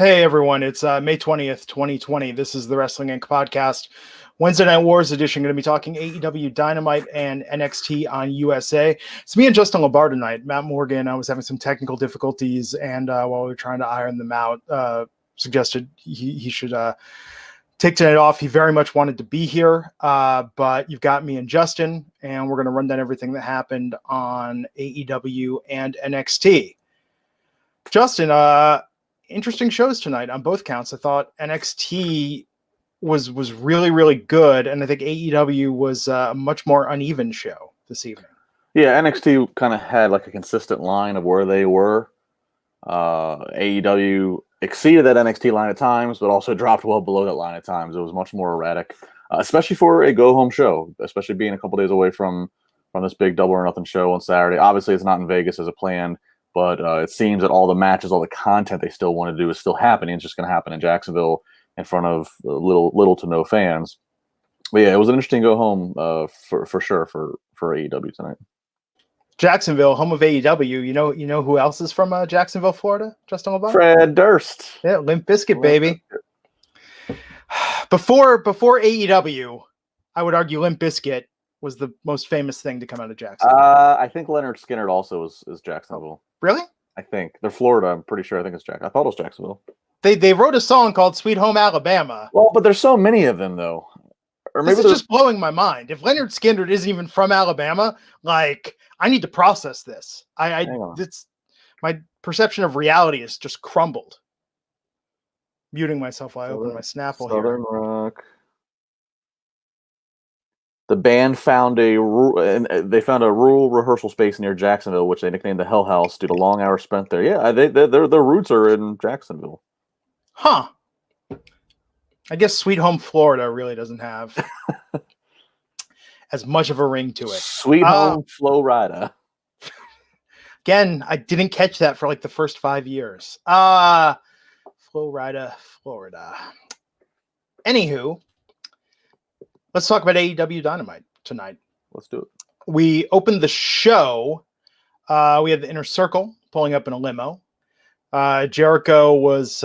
Hey everyone, it's May 20th, 2020. This is the Wrestling Inc. podcast. Wednesday Night Wars edition. Going to be talking AEW Dynamite and NXT on USA. It's me and Justin LaBar tonight. Matt Morgan, I was having some technical difficulties, and while we were trying to iron them out, suggested he should take tonight off. He very much wanted to be here, but you've got me and Justin, and we're going to run down everything that happened on AEW and NXT. Justin, interesting shows tonight on both counts. I thought NXT was really, really good, and I think AEW was a much more uneven show this evening. Yeah, NXT kind of had like a consistent line of where they were. AEW exceeded that NXT line at times, but also dropped well below that line at times. It was much more erratic, especially for a go-home show, especially being a couple days away from this big Double or Nothing show on Saturday. Obviously, it's not in Vegas as a planned, but it seems that all the matches, all the content they still want to do is still happening. It's just going to happen in Jacksonville in front of little to no fans. But yeah, it was an interesting go home for sure for AEW tonight. Jacksonville, home of AEW. You know who else is from Jacksonville, Florida? Justin LaBar? Fred Durst. Yeah, Limp Bizkit, baby. Before AEW, I would argue Limp Bizkit was the most famous thing to come out of Jacksonville. I think Leonard Skinner also is Jacksonville. Really? I think they're Florida. I'm pretty sure. I think it's Jack. I thought it was Jacksonville. They wrote a song called "Sweet Home Alabama." Well, but there's so many of them though. Or maybe this is just blowing my mind. If Leonard Skinner isn't even from Alabama, like I need to process this. It's my perception of reality has just crumbled. Muting myself while I open my Snapple here. Southern Rock. The band found a rural rehearsal space near Jacksonville, which they nicknamed the Hell House due to long hours spent there. Yeah, their roots are in Jacksonville. Huh. I guess Sweet Home Florida really doesn't have as much of a ring to it. Sweet Home Florida. Again, I didn't catch that for like the first 5 years. Florida. Anywho, let's talk about AEW Dynamite tonight. Let's do it. We opened the show. We had the Inner Circle pulling up in a limo. Jericho was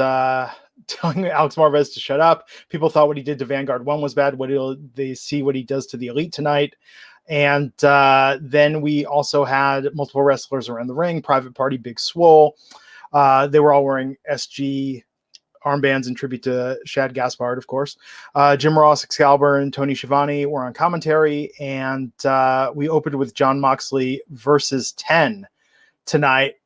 telling Alex Marvez to shut up. People thought what he did to Vanguard 1 was bad. They see what he does to the Elite tonight. And then we also had multiple wrestlers around the ring. Private Party, Big Swole. They were all wearing SG armbands in tribute to Shad Gaspard, of course. Jim Ross, Excalibur, and Tony Schiavone were on commentary. And we opened with Jon Moxley versus 10 tonight.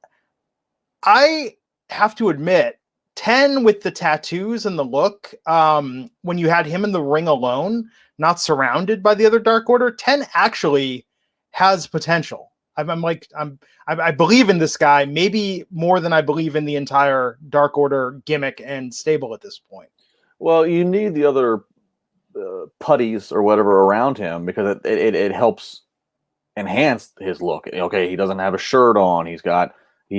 I have to admit, 10 with the tattoos and the look, when you had him in the ring alone, not surrounded by the other Dark Order, 10 actually has potential. I believe in this guy, maybe more than I believe in the entire Dark Order gimmick and stable at this point. Well, you need the other putties or whatever around him because it helps enhance his look. Okay, he doesn't have a shirt on. He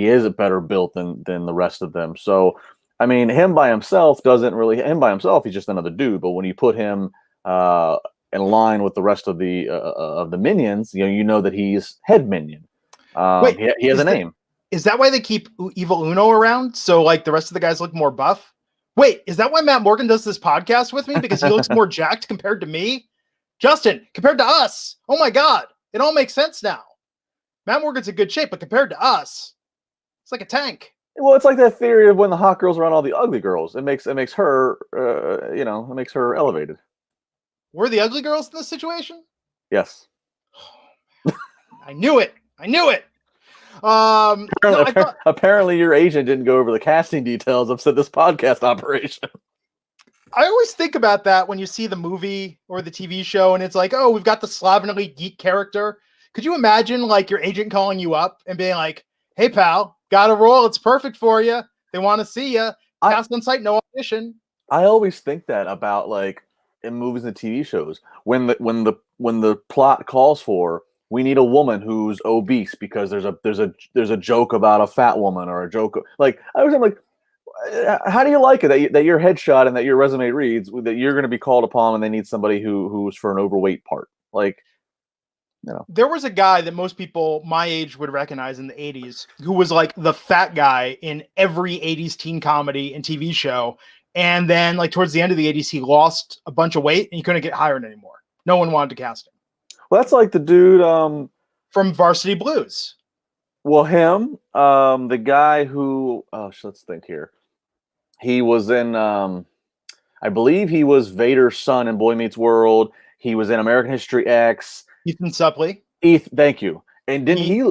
is a better built than the rest of them. So, I mean, him by himself, he's just another dude. But when you put him in line with the rest of the minions, you know that he's head minion. Wait, he has a name. Is that why they keep Evil Uno around? So like the rest of the guys look more buff? Wait, is that why Matt Morgan does this podcast with me? Because he looks more jacked compared to me? Justin, compared to us. Oh my God. It all makes sense now. Matt Morgan's in good shape, but compared to us, it's like a tank. Well, it's like that theory of when the hot girls around all the ugly girls. It makes her, it makes her elevated. Were the ugly girls in this situation? Yes. I knew it. Apparently, your agent didn't go over the casting details of this podcast operation. I always think about that when you see the movie or the TV show, and it's like, oh, we've got the slovenly geek character. Could you imagine like your agent calling you up and being like, hey, pal, got a role. It's perfect for you. They want to see you. Cast on site, no audition. I always think that about like in movies and TV shows when the plot calls for we need a woman who's obese because there's a joke about a fat woman or a joke like I was like, how do you like it that your headshot and that your resume reads that you're going to be called upon when they need somebody who's for an overweight part? Like There was a guy that most people my age would recognize in the 80s who was like the fat guy in every 80s teen comedy and TV show. And then like towards the end of the 80s, he lost a bunch of weight and he couldn't get hired anymore. No one wanted to cast him. Well, that's like the dude from Varsity Blues. Well, him, the guy who, let's think here. He was in, I believe he was Vader's son in Boy Meets World. He was in American History X. Ethan Suplee. Thank you. And didn't he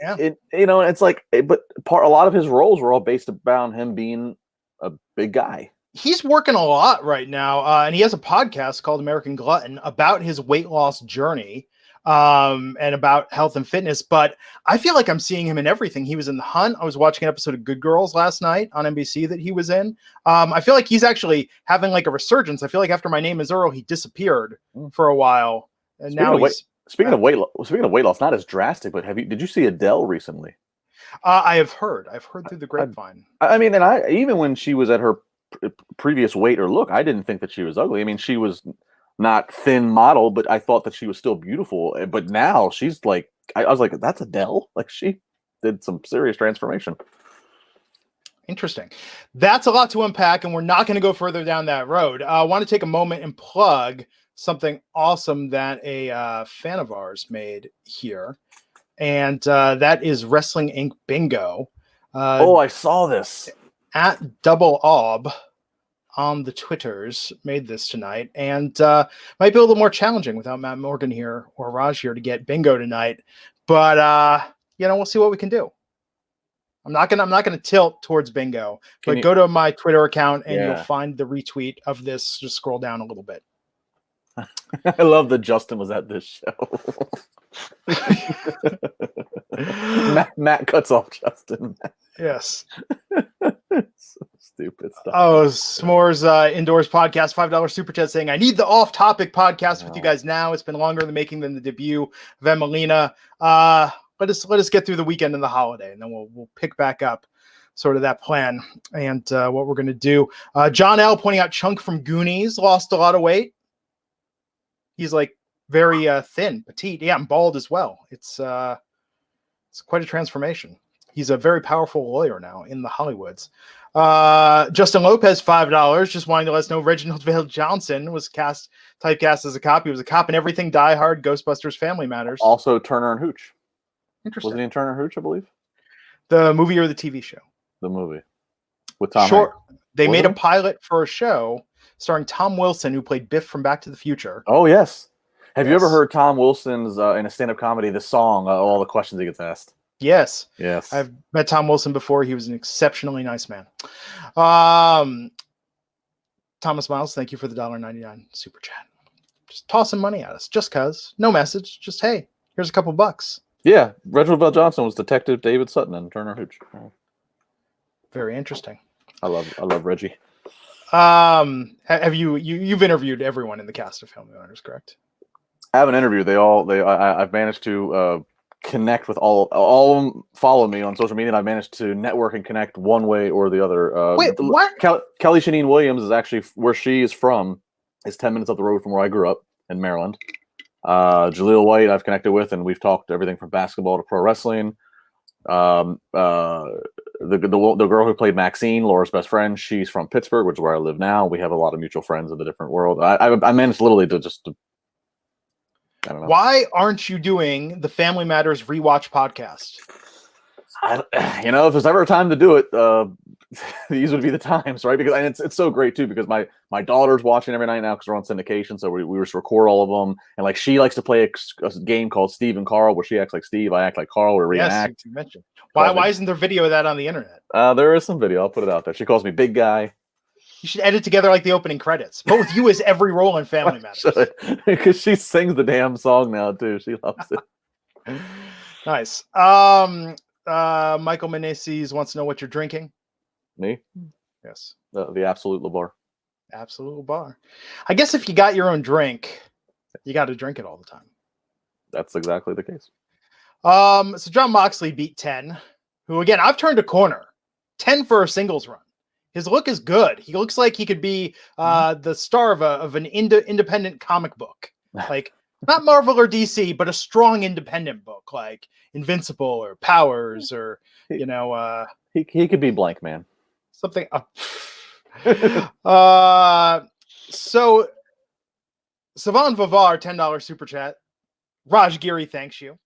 yeah. It's like, but a lot of his roles were all based around him being a big guy. He's working a lot right now, and he has a podcast called American Glutton about his weight loss journey and about health and fitness. But I feel like I'm seeing him in everything. He was in The Hunt. I was watching an episode of Good Girls last night on NBC that he was in. I feel like he's actually having like a resurgence. I feel like after My Name Is Earl, he disappeared for a while. And speaking of weight loss, not as drastic, but did you see Adele recently? I have heard. I've heard through the grapevine. I mean, and even when she was at her previous weight or look, I didn't think that she was ugly. I mean, she was not thin model, but I thought that she was still beautiful. But now she's like, I was like, that's Adele. Like she did some serious transformation. Interesting. That's a lot to unpack, and we're not going to go further down that road. I want to take a moment and plug something awesome that a fan of ours made here. And that is Wrestling Inc. Bingo. I saw this. At Double Ob on the Twitters made this tonight, and might be a little more challenging without Matt Morgan here or Raj here to get bingo tonight. But we'll see what we can do. I'm not gonna tilt towards bingo, but go to my Twitter account and you'll find the retweet of this. Just scroll down a little bit. I love that Justin was at this show. Matt cuts off Justin. Yes. So stupid stuff. Oh, S'mores Indoors podcast, $5 super chat saying, I need the off-topic podcast with you guys now. It's been longer in the making than the debut of Emelina. Let us get through the weekend and the holiday, and then we'll pick back up sort of that plan and what we're going to do. John L. pointing out Chunk from Goonies lost a lot of weight. He's like very thin, petite, and bald as well. It's quite a transformation. He's a very powerful lawyer now in the Hollywoods. Justin Lopez, $5, just wanting to let us know Reginald Vale Johnson was typecast as a cop. He was a cop in everything, Die Hard, Ghostbusters, Family Matters. Also Turner and Hooch. Interesting. Wasn't he in Turner and Hooch, I believe? The movie or the TV show? The movie. With Tom Hanks. They made a pilot for a show starring Tom Wilson, who played Biff from Back to the Future. Oh, yes. Have you ever heard Tom Wilson's, in a stand-up comedy, the song, All the Questions He Gets Asked? Yes. Yes. I've met Tom Wilson before. He was an exceptionally nice man. Thomas Miles, thank you for the $1.99 super chat. Just tossing money at us. Just cause. No message. Just, hey, here's a couple bucks. Yeah. Reginald Vale Johnson was Detective David Sutton in Turner Hooch. Very interesting. I love Reggie. Have you've interviewed everyone in the cast of Family Matters, correct? I have an interview. I've managed to connect with all of them. Follow me on social media, and I've managed to network and connect one way or the other. Wait, what? Kelly Shaneen Williams is actually where she is from. Is 10 minutes up the road from where I grew up in Maryland. Jaleel White I've connected with, and we've talked everything from basketball to pro wrestling. The girl who played Maxine, Laura's best friend, she's from Pittsburgh, which is where I live now. We have a lot of mutual friends in the different world. I managed literally to just. I don't know. Why aren't you doing the Family Matters rewatch podcast? If there's ever a time to do it, these would be the times, right? Because it's so great too, because my daughter's watching every night now because we're on syndication, so we just record all of them. And like she likes to play a game called Steve and Carl, where she acts like Steve, I act like Carl. We reenact. Yes, you mentioned. Why isn't there video of that on the internet? There is some video. I'll put it out there. She calls me Big Guy. You should edit together like the opening credits. Both you as every role in Family Matters. Because she sings the damn song now too. She loves it. Nice. Michael Menezes wants to know what you're drinking. Me? Yes. The Absolute LaBar. Absolute LaBar. I guess if you got your own drink, you got to drink it all the time. That's exactly the case. So John Moxley beat 10, who again I've turned a corner. 10 for a singles run. His look is good. He looks like he could be the star of an independent comic book. Like Not Marvel or DC, but a strong independent book like Invincible or Powers or he could be Blank Man. something. So Savan Vavar, $10 super chat. Raj Giri, thanks you.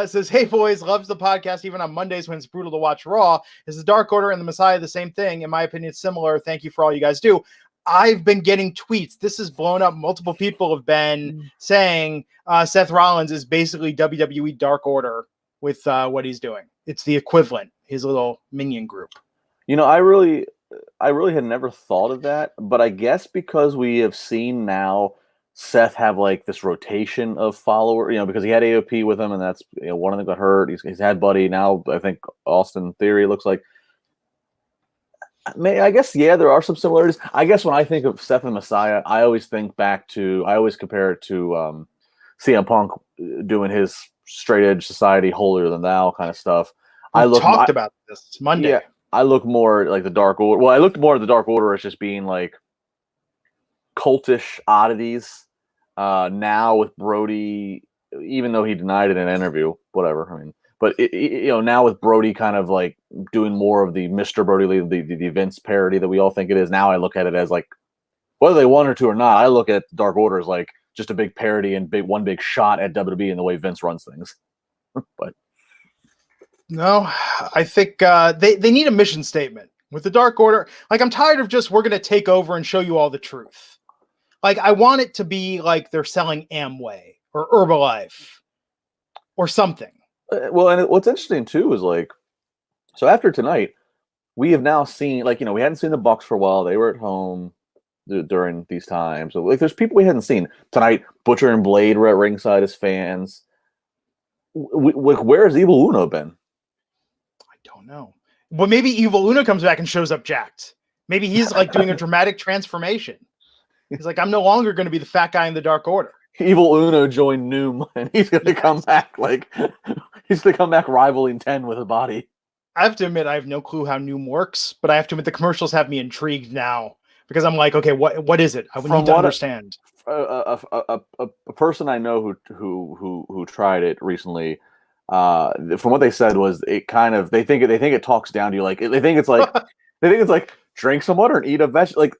Says, hey boys, loves the podcast even on Mondays when it's brutal to watch Raw. Is the Dark Order and the Messiah the same thing? In my opinion, it's similar. Thank you for all you guys do. I've been getting tweets. This is blown up. Multiple people have been saying Seth Rollins is basically WWE Dark Order with what he's doing. It's the equivalent, his little minion group. I really had never thought of that, but I guess because we have seen now Seth have like this rotation of followers, because he had AOP with him, and that's one of them got hurt. He's had Buddy now. I think Austin Theory looks like. I guess there are some similarities. I guess when I think of Seth and Messiah, I always compare it to CM Punk doing his straight edge society, holier than thou kind of stuff. We talked about this Monday. Yeah, I look more like the Dark Order. Well, I looked more at the Dark Order as just being like cultish oddities. Now with Brody, even though he denied it in an interview, whatever. I mean, but now with Brody kind of like doing more of the Mr. Brody Lee, the Vince parody that we all think it is. Now I look at it as like, whether they wanted to or not, I look at Dark Order as like just a big parody and one big shot at WWE and the way Vince runs things. But no, I think they need a mission statement with the Dark Order. Like, I'm tired of just, we're going to take over and show you all the truth. Like, I want it to be like they're selling Amway or Herbalife or something. Well, and what's interesting too is like, so after tonight, we have now seen, like, we hadn't seen the Bucks for a while. They were at home during these times. So like, there's people we hadn't seen tonight. Butcher and Blade were at ringside as fans. Where has Evil Uno been? I don't know. But maybe Evil Uno comes back and shows up jacked. Maybe he's like doing a dramatic transformation. He's like, I'm no longer going to be the fat guy in the Dark Order. Evil Uno joined Noom, and he's going to come back rivaling 10 with a body. I have to admit, I have no clue how Noom works, but I have to admit the commercials have me intrigued now because I'm like, okay, what is it? I would need to understand. A person I know who tried it recently, from what they said was it kind of they think it talks down to you, like they think it's like drink some water and eat a vegetable. Like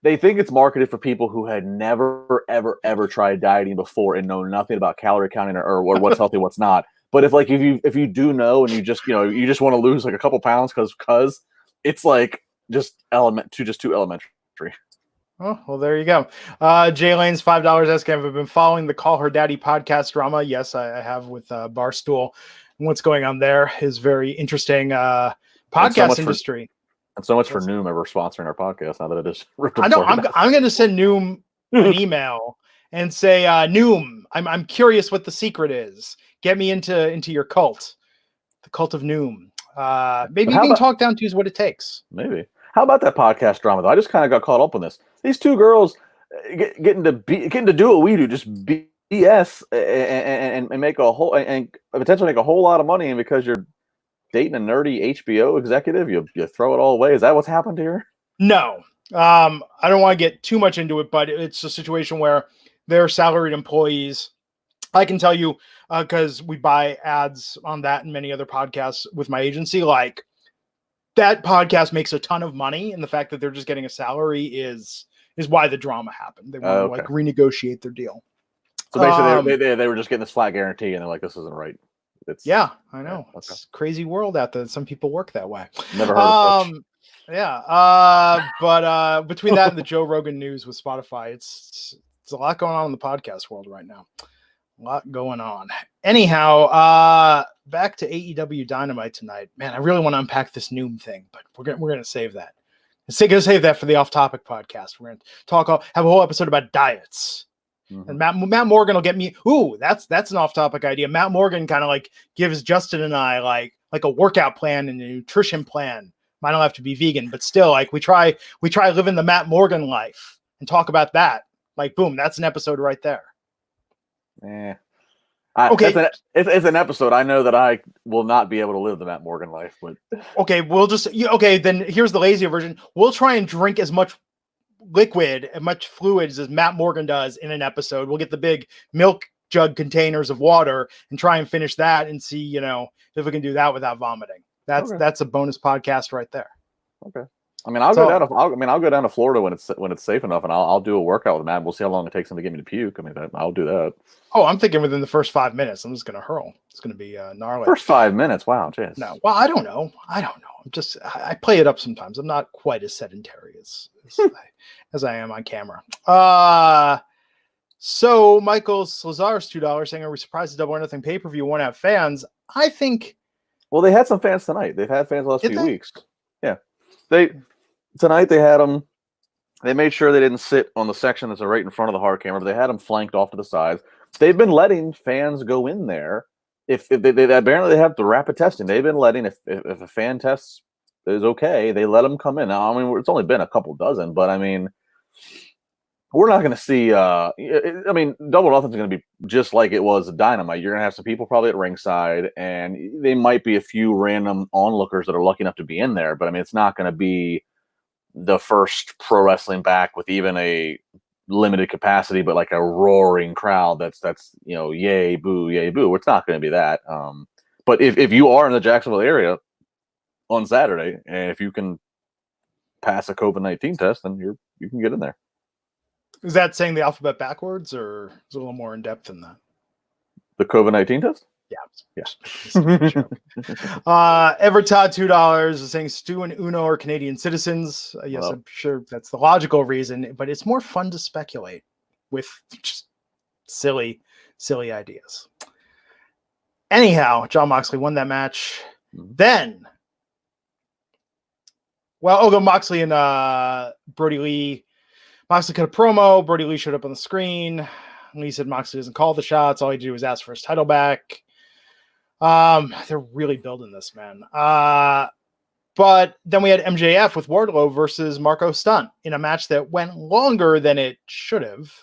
they think it's marketed for people who had never ever tried dieting before and know nothing about calorie counting or what's healthy, what's not. But if you do know and you just want to lose like a couple pounds because it's like just too elementary. Oh, well, there you go. Jay Lane's $5 asking, have I been following the Call Her Daddy podcast drama? Yes, I have with Barstool. And what's going on there is very interesting podcast industry. And so much for Noom ever sponsoring our podcast now that it is ripped I know. I'm going to send Noom an email and say, Noom, I'm curious what the secret is. Get me into your cult, the cult of Noom. Maybe being talked down to is what it takes. Maybe. How about that podcast drama though? I just kind of got caught up on this. These two girls getting to do what we do, just BS and make and potentially make a whole lot of money, and because you're dating a nerdy HBO executive, you throw it all away. Is that what's happened here? No. I don't want to get too much into it, but it's a situation where they're salaried employees. I can tell you, because we buy ads on that and many other podcasts with my agency, like that podcast makes a ton of money, and the fact that they're just getting a salary is why the drama happened. They want to like renegotiate their deal. So basically, they were just getting this flat guarantee, and they're like, "This isn't right." Yeah, I know. Yeah, it's a crazy world out there. Some people work that way. Never heard of such. Yeah. But between that and the Joe Rogan news with Spotify, it's a lot going on in the podcast world right now. A lot going on. Anyhow, back to AEW Dynamite tonight. Man, I really want to unpack this Noom thing, but we're gonna save that. We're gonna save that for the off-topic have a whole episode about diets. And Matt Morgan will get me. Ooh, that's an off-topic idea. Matt Morgan kind of like gives Justin and I like a workout plan and a nutrition plan. Might not have to be vegan, but still, like we try living the Matt Morgan life and talk about that. Like, boom, that's an episode right there. Yeah. Okay, it's an episode. I know that I will not be able to live the Matt Morgan life, but okay, then here's the lazier version. We'll try and drink as much liquid and much fluids as Matt Morgan does in an episode. We'll get the big milk jug containers of water and try and finish that and see, if we can do that without vomiting. That's a bonus podcast right there. Okay. I mean, I'll go down to Florida when it's safe enough, and I'll do a workout with Matt. We'll see how long it takes him to get me to puke. I mean, I'll do that. Oh, I'm thinking within the first 5 minutes, I'm just going to hurl. It's going to be gnarly. First 5 minutes, wow, jeez. No, well, I don't know. I play it up sometimes. I'm not quite as sedentary as I am on camera. So Michael's Lazar's $2 saying, "Are we surprised the Double or Nothing pay-per-view won't have fans?" I think. Well, they had some fans tonight. They've had fans the last few weeks. Yeah, Tonight they had them. They made sure they didn't sit on the section that's right in front of the hard camera, but they had them flanked off to the sides. They've been letting fans go in there. If they apparently they have the rapid testing. They've been letting if a fan test is okay, they let them come in. Now, I mean, it's only been a couple dozen, but I mean, we're not going to see. I mean, Double or Nothing's going to be just like it was at Dynamite. You're going to have some people probably at ringside, and they might be a few random onlookers that are lucky enough to be in there. But I mean, it's not going to be the first pro wrestling back with even a limited capacity, but like a roaring crowd that's yay boo. It's not going to be that. But if you are in the Jacksonville area on Saturday, and if you can pass a COVID-19 test, then you can get in there. Is that saying the alphabet backwards, or is it a little more in depth than that? The COVID-19 test? Yeah. Evertodd $2 is saying Stu and Uno are Canadian citizens. Yes, well, I'm sure that's the logical reason, but it's more fun to speculate with just silly ideas. Anyhow, Jon Moxley won that match. Mm-hmm. Then, although Moxley and Brody Lee, Moxley cut a promo. Brody Lee showed up on the screen. Lee said Moxley doesn't call the shots. All he did was ask for his title back. They're really building this, man. But then we had MJF with Wardlow versus Marcos Stunt in a match that went longer than it should have.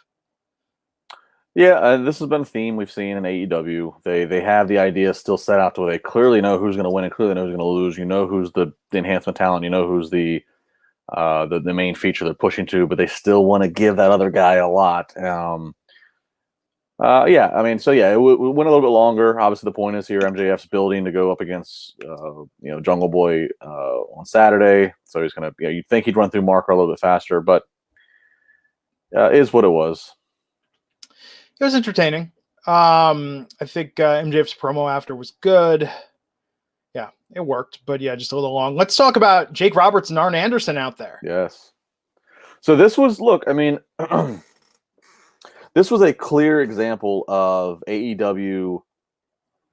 Yeah, this has been a theme we've seen in AEW. They have the idea still set out to where they clearly know who's going to win and clearly know who's going to lose. You know who's the enhancement talent. You know who's the main feature they're pushing to, but they still want to give that other guy a lot. Yeah, I mean, so yeah, it went a little bit longer. Obviously, the point is here, MJF's building to go up against, Jungle Boy on Saturday. So he's gonna, you'd think he'd run through Marco a little bit faster, but is what it was. It was entertaining. I think MJF's promo after was good. Yeah, it worked, but yeah, just a little long. Let's talk about Jake Roberts and Arn Anderson out there. Yes. So this was, look, I mean. This was a clear example of AEW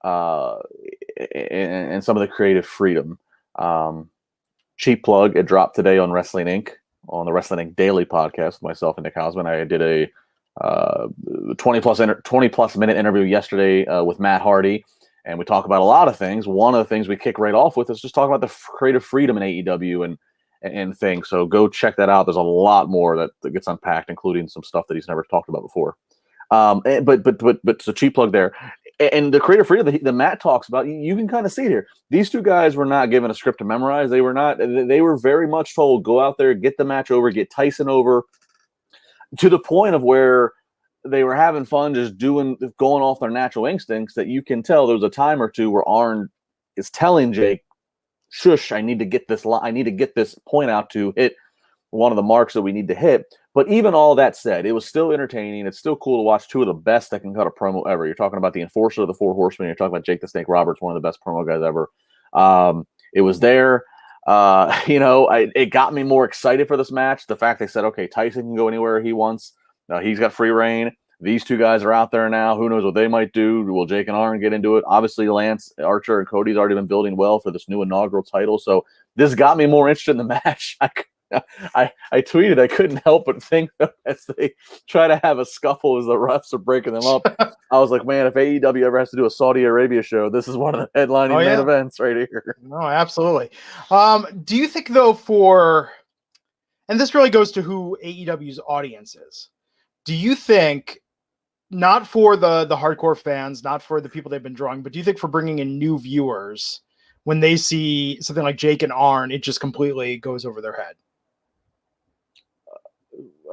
and some of the creative freedom. Cheap plug, it dropped today on Wrestling Inc., on the Wrestling Inc. Daily podcast with myself and Nick Hausman. I did a 20-plus minute interview yesterday with Matt Hardy, and we talk about a lot of things. One of the things we kick right off with is just talking about the creative freedom in AEW and things. So go check that out. There's a lot more that gets unpacked, including some stuff that he's never talked about before. But so cheap plug there. And the creative freedom that Matt talks about, you can kind of see it here. These two guys were not given a script to memorize. They were very much told, go out there, get the match over, get Tyson over, to the point of where they were having fun just going off their natural instincts, that you can tell there was a time or two where Arn is telling Jake, shush, I need to get this point out to hit one of the marks that we need to hit. But even all that said, it was still entertaining. It's still cool to watch two of the best that can cut a promo ever. You're talking about the enforcer of the Four Horsemen. You're talking about Jake the Snake Roberts, one of the best promo guys ever. It was there. It got me more excited for this match. The fact they said, okay, Tyson can go anywhere he wants. He's got free reign. These two guys are out there now. Who knows what they might do? Will Jake and Arn get into it? Obviously, Lance Archer and Cody's already been building well for this new inaugural title. So this got me more interested in the match. I tweeted I couldn't help but think as they try to have a scuffle as the refs are breaking them up. I was like, man, if AEW ever has to do a Saudi Arabia show, this is one of the headlining main events right here. No, absolutely. Do you think, though, and this really goes to who AEW's audience is, do you think, not for the hardcore fans, not for the people they've been drawing, but do you think for bringing in new viewers, when they see something like Jake and Arn, it just completely goes over their head?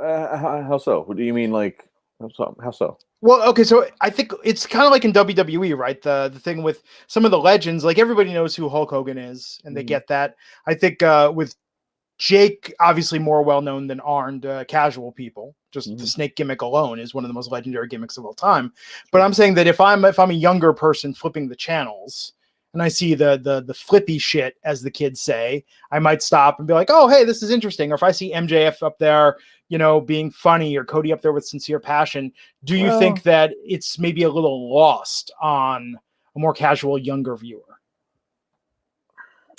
How so? What do you mean, like, how so? Well, okay, so I think it's kind of like in WWE, right? The thing with some of the legends, like everybody knows who Hulk Hogan is, and they get that. I think with Jake, obviously more well known than Arn, casual people. Just the snake gimmick alone is one of the most legendary gimmicks of all time. But I'm saying that if I'm a younger person flipping the channels and I see the flippy shit, as the kids say, I might stop and be like, oh, hey, this is interesting. Or if I see MJF up there, being funny, or Cody up there with sincere passion, do you think that it's maybe a little lost on a more casual, younger viewer?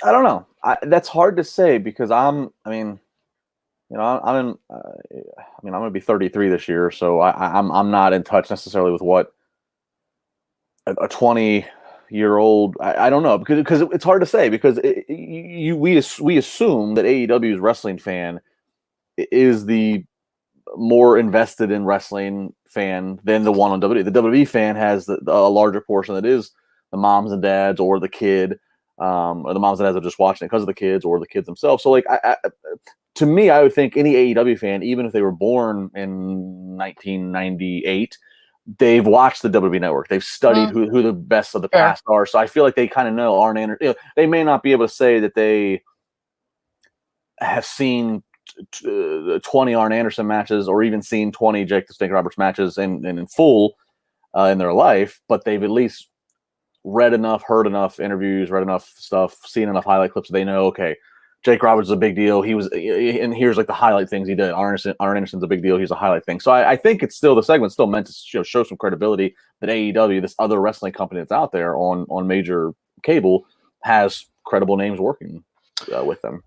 I don't know. That's hard to say because I'm going to be 33 this year, so I'm not in touch necessarily with what a 20-year-old. I don't know because it's hard to say because we assume that AEW's wrestling fan is the more invested in wrestling fan than the one on WWE. The WWE fan has a larger portion that is the moms and dads or the kid, or the moms and dads are just watching it because of the kids or the kids themselves. So, like, to me, I would think any AEW fan, even if they were born in 1998, they've watched the WWE Network. They've studied who the best of the past are. So I feel like they kind of know Arn Anderson. They may not be able to say that they have seen 20 Arn Anderson matches or even seen 20 Jake the Snake Roberts matches in full in their life, but they've at least read enough, heard enough interviews, read enough stuff, seen enough highlight clips. They know, okay, Jake Roberts is a big deal. He was, and here's like the highlight things he did. Arn Anderson's a big deal. He's a highlight thing. So I think it's still, the segment's still meant to show some credibility that AEW, this other wrestling company that's out there on major cable, has credible names working with them.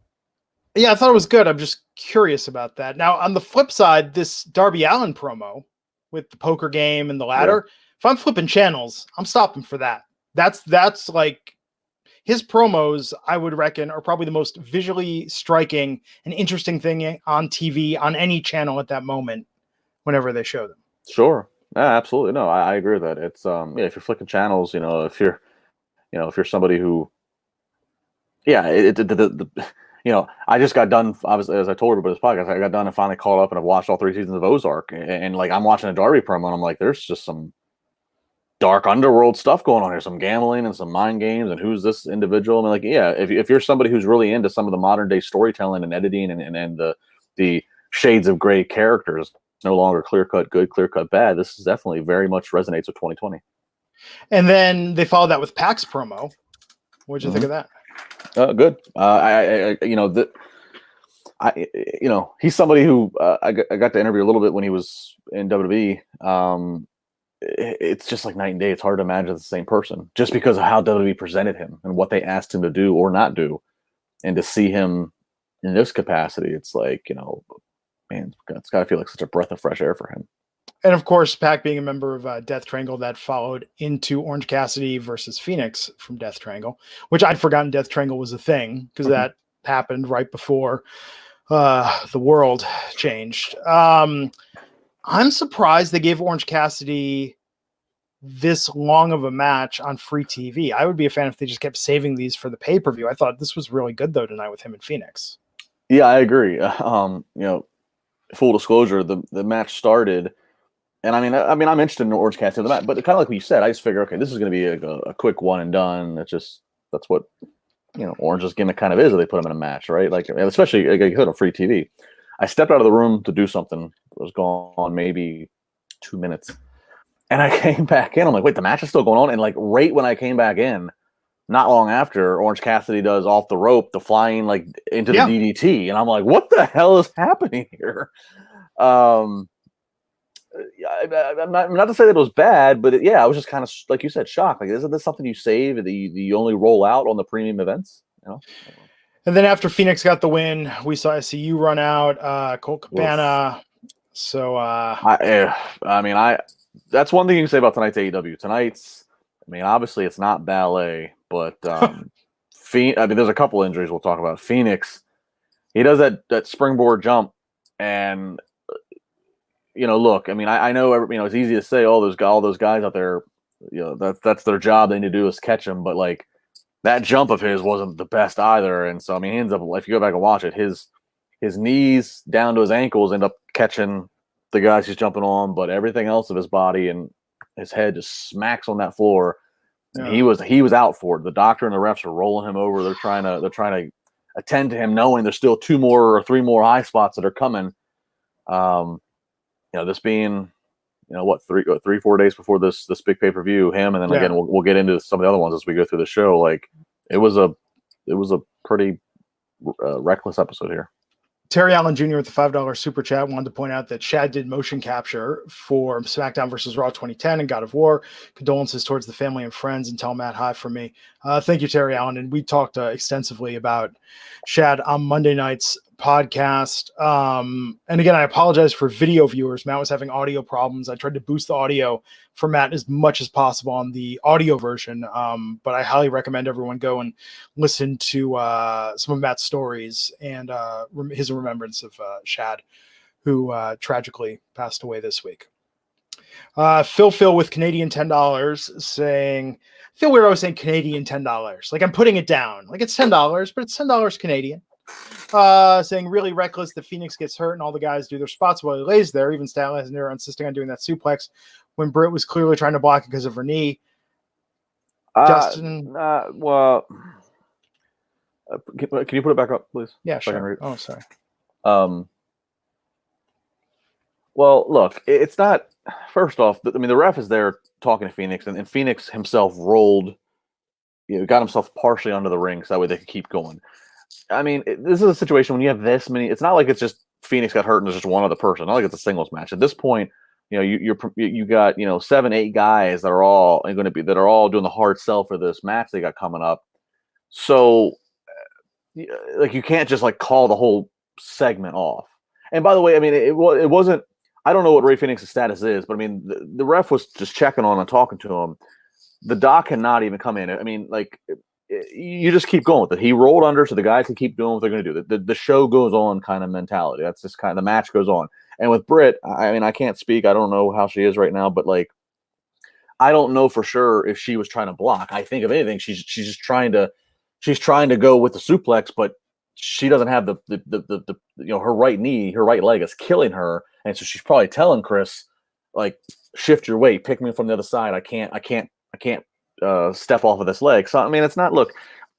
Yeah, I thought it was good. I'm just curious about that. Now, on the flip side, this Darby Allin promo with the poker game and the ladder, if I'm flipping channels, I'm stopping for that. That's like, his promos, I would reckon, are probably the most visually striking and interesting thing on TV on any channel at that moment whenever they show them. Sure. Yeah, absolutely. No, I agree with that. It's if you're flicking channels, if you're somebody who, I just got done. As I told everybody this podcast, I got done and finally caught up, and I've watched all 3 seasons of Ozark, and like I'm watching a Darby promo, and I'm like, there's just some dark underworld stuff going on here, some gambling and some mind games, and who's this individual? I mean, like, yeah, if you're somebody who's really into some of the modern day storytelling and editing and the shades of gray characters, it's no longer clear cut good, clear cut bad. This is definitely very much resonates with 2020. And then they followed that with Pac's promo. What'd you think of that? Good. He's somebody who I got to interview a little bit when he was in WWE. It's just like night and day. It's hard to imagine the same person just because of how WWE presented him and what they asked him to do or not do. And to see him in this capacity, it's like, man, it's got to feel like such a breath of fresh air for him. And of course, Pac being a member of Death Triangle, that followed into Orange Cassidy versus Phoenix from Death Triangle, which I'd forgotten Death Triangle was a thing because that happened right before the world changed. I'm surprised they gave Orange Cassidy this long of a match on free TV. I would be a fan if they just kept saving these for the pay-per-view. I thought this was really good though tonight with him in Phoenix. Yeah, I agree. Full disclosure, the match started, and I'm interested in Orange Cassidy in the match, but kind of like what you said, I just figure, okay, this is going to be a quick one and done. That's what Orange's gimmick kind of is. That they put him in a match, right? Like, especially like you said on free TV. I stepped out of the room to do something. It was gone maybe 2 minutes. And I came back in. I'm like, wait, the match is still going on? And like right when I came back in, not long after, Orange Cassidy does off the rope, the flying like into the DDT. And I'm like, what the hell is happening here? I'm not to say that it was bad, but I was just kind of, like you said, shocked. Like, isn't this something you save that you only roll out on the premium events? And then after Phoenix got the win, we saw SCU run out, Colt Cabana. So that's one thing you can say about tonight's AEW. Obviously it's not ballet, but there's a couple injuries we'll talk about. Phoenix, he does that springboard jump, and look, I know it's easy to say, all those guys out there, that's their job. They need to do is catch them, but like that jump of his wasn't the best either. And so he ends up, if you go back and watch it, his his knees down to his ankles end up catching the guys he's jumping on, but everything else of his body and his head just smacks on that floor. And he was out for it. The doctor and the refs are rolling him over. They're trying to attend to him, knowing there's still 2 more or 3 more high spots that are coming. This being, 3-4 days before this big pay-per-view, him, and then again we'll get into some of the other ones as we go through the show. Like it was a pretty reckless episode here. Terry Allen Jr. with the $5 super chat wanted to point out that Shad did motion capture for SmackDown vs. Raw 2010 and God of War. Condolences towards the family and friends, and tell Matt hi from me. Thank you, Terry Allen. And we talked extensively about Shad on Monday night's podcast. And again, I apologize for video viewers. Matt was having audio problems. I tried to boost the audio for Matt as much as possible on the audio version. But I highly recommend everyone go and listen to some of Matt's stories and his remembrance of Shad, who tragically passed away this week. Phil with Canadian $10 saying, I feel weird I was saying Canadian $10. Like I'm putting it down. Like it's $10, but it's $10 Canadian. Saying really reckless that Phoenix gets hurt and all the guys do their spots while he lays there. Even Statlander has never insisting on doing that suplex when Britt was clearly trying to block it because of her knee. Justin, can you put it back up, please? Yeah, sure. Oh, sorry. Well, look, it's not. First off, the ref is there talking to Phoenix, and Phoenix himself rolled, got himself partially under the ring so that way they could keep going. I mean, this is a situation when you have this many. It's not like it's just Phoenix got hurt and there's just one other person. Not like it's a singles match. At this point, you got 7-8 guys that are all doing the hard sell for this match they got coming up. So, like, you can't just like call the whole segment off. And by the way, I mean it wasn't. I don't know what Rey Fenix's status is, but I mean the ref was just checking on and talking to him. The doc cannot even come in. I mean, like. You just keep going with it. He rolled under, so the guys can keep doing what they're going to do. The show goes on kind of mentality. That's just kind of the match goes on. And with Britt, I mean, I can't speak. I don't know how she is right now, but like, I don't know for sure if she was trying to block. I think if anything, she's just trying to go with the suplex, but she doesn't have the her right knee, her right leg is killing her, and so she's probably telling Chris like, shift your weight, pick me from the other side. I can't step off of this leg. So I mean, it's not. Look,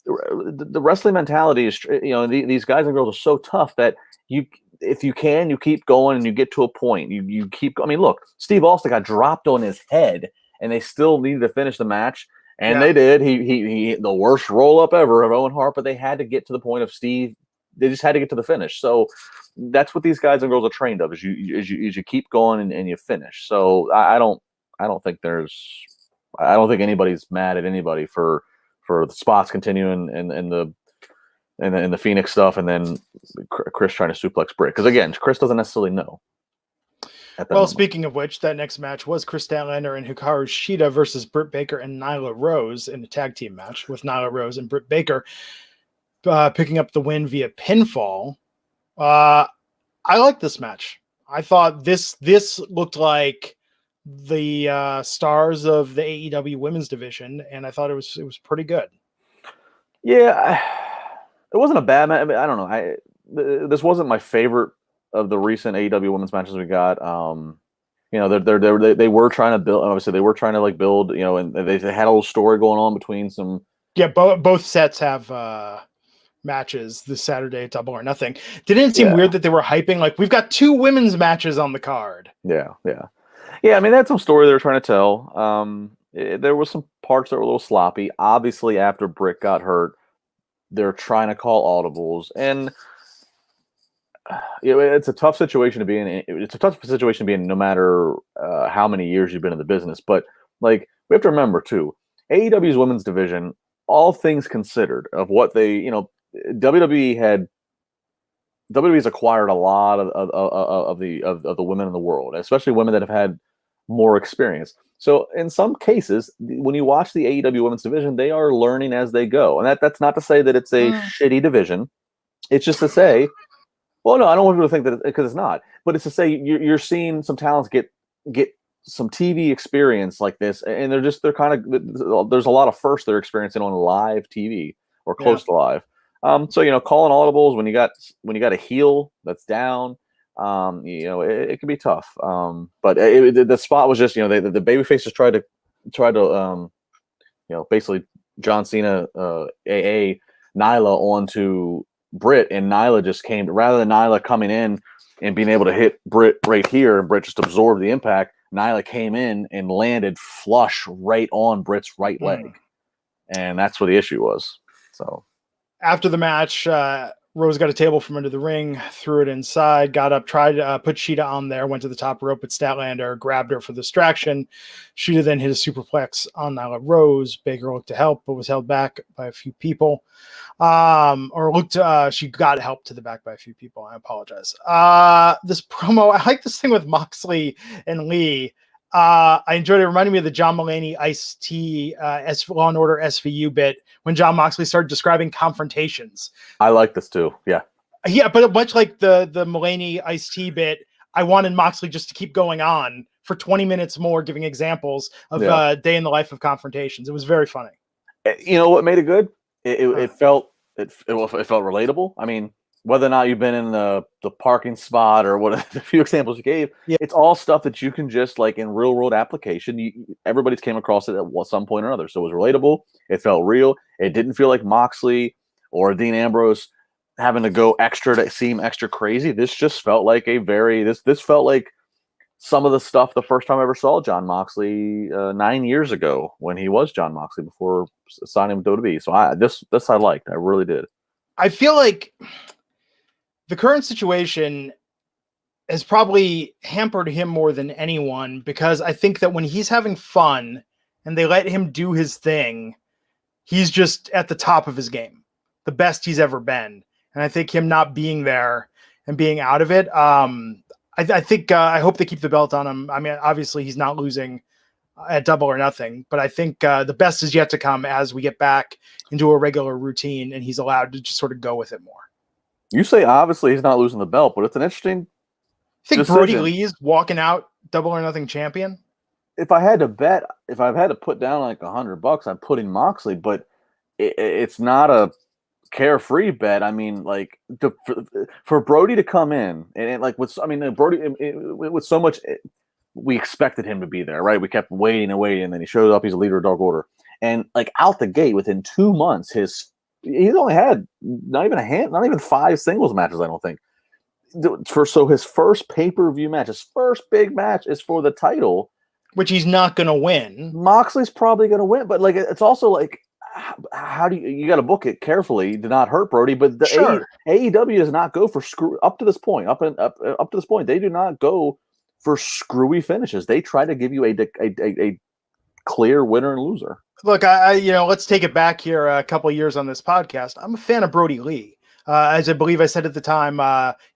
the wrestling mentality is, these guys and girls are so tough that if you keep going and you get to a point, you keep. I mean, look, Steve Austin got dropped on his head, and they still needed to finish the match, and they did. He the worst roll up ever of Owen Hart, but they had to get to the point of Steve. They just had to get to the finish. So that's what these guys and girls are trained of: is you keep going and you finish. So I don't think anybody's mad at anybody for the spots continuing and the Phoenix stuff, and then Chris trying to suplex Britt. Because again, Chris doesn't necessarily know. Well, speaking of which, that next match was Chris Statlander and Hikaru Shida versus Britt Baker and Nyla Rose in a tag team match, with Nyla Rose and Britt Baker picking up the win via pinfall. I like this match. I thought this looked like the stars of the AEW women's division, and I thought it was pretty good. Yeah, it wasn't a bad match. I mean, I don't know. This wasn't my favorite of the recent AEW women's matches we got. They were trying to build. Obviously, they were trying to like build. And they had a little story going on between some. Yeah, both sets have matches this Saturday at Double or Nothing. Didn't it seem weird that they were hyping like we've got 2 women's matches on the card? Yeah. I mean, that's some story they were trying to tell. There were some parts that were a little sloppy. Obviously, after Britt got hurt, they're trying to call audibles, and it's a tough situation to be in. It's a tough situation to be in, no matter how many years you've been in the business. But like, we have to remember too, AEW's women's division, all things considered, of what they, WWE's acquired a lot of the women in the world, especially women that have had more experience. So in some cases, when you watch the AEW women's division, they are learning as they go. And that's not to say that it's a shitty division. It's just to say, well, no, I don't want people to think that because it's not. But it's to say you're seeing some talents get some TV experience like this, and they're kind of, there's a lot of firsts they're experiencing on live TV or close to live. So calling audibles when you got a heel that's down, it can be tough. But the spot was just the babyfaces tried to basically John Cena AA Nyla onto Britt, and Nyla just came rather than Nyla coming in and being able to hit Britt right here, and Britt just absorbed the impact. Nyla came in and landed flush right on Britt's right leg, and that's where the issue was. So after the match, Rose got a table from under the ring, threw it inside, got up, tried to put Sheeta on there, went to the top rope, but Statlander grabbed her for the distraction. Sheeta then hit a superplex on Nyla Rose. Baker looked to help, but was held back by a few people. She got help to the back by a few people. I apologize. This promo, I like this thing with Moxley and Lee. I enjoyed it. It reminded me of the John Mulaney Ice-T Law and Order SVU bit when John Moxley started describing confrontations. I like this too. Yeah, but much like the Mulaney Ice-T bit, I wanted Moxley just to keep going on for 20 minutes more, giving examples of day in the life of confrontations. It was very funny. You know what made it good? It felt relatable. I mean, whether or not you've been in the parking spot or what the few examples you gave, it's all stuff that you can just like in real world application. Everybody's came across it at some point or another. So it was relatable. It felt real. It didn't feel like Moxley or Dean Ambrose having to go extra to seem extra crazy. This just felt like this felt like some of the stuff the first time I ever saw John Moxley 9 years ago when he was John Moxley before signing with WWE. So this I liked. I really did. I feel like the current situation has probably hampered him more than anyone, because I think that when he's having fun and they let him do his thing, he's just at the top of his game, the best he's ever been. And I think him not being there and being out of it, I hope they keep the belt on him. I mean, obviously he's not losing at Double or Nothing, but I think the best is yet to come as we get back into a regular routine and he's allowed to just sort of go with it more. You say obviously he's not losing the belt, but it's an interesting. I think Brody Lee is walking out Double or Nothing champion. If I had to bet, if I've had to put down like $100, I'm putting Moxley, but it's not a carefree bet. I mean, like for Brody to come in and Brody with so much, we expected him to be there, right? We kept waiting and waiting, and then he showed up. He's a leader of Dark Order, and like out the gate within 2 months, he's only had not even 5 singles matches, I don't think. So his first pay-per-view match, his first big match is for the title, which he's not going to win. Moxley's probably going to win, but like it's also like, how do you got to book it carefully to not hurt Brody? But AEW does not go for up to this point. Up to this point, they do not go for screwy finishes. They try to give you a clear winner and loser. Look, let's take it back here a couple of years on this podcast. I'm a fan of Brody Lee. As I believe I said at the time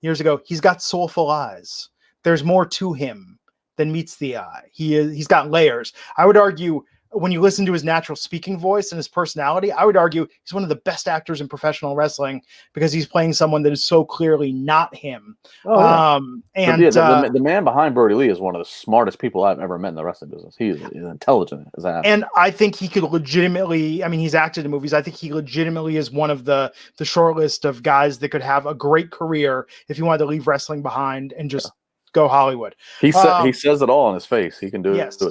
years ago, he's got soulful eyes. There's more to him than meets the eye. He's got layers. I would argue when you listen to his natural speaking voice and his personality, I would argue he's one of the best actors in professional wrestling because he's playing someone that is so clearly not him. The man behind Brody Lee is one of the smartest people I've ever met in the wrestling business. He's intelligent as that. And I think he could legitimately, I mean, he's acted in movies. I think he legitimately is one of the short list of guys that could have a great career if he wanted to leave wrestling behind and just go Hollywood. He says it all on his face. He can do it.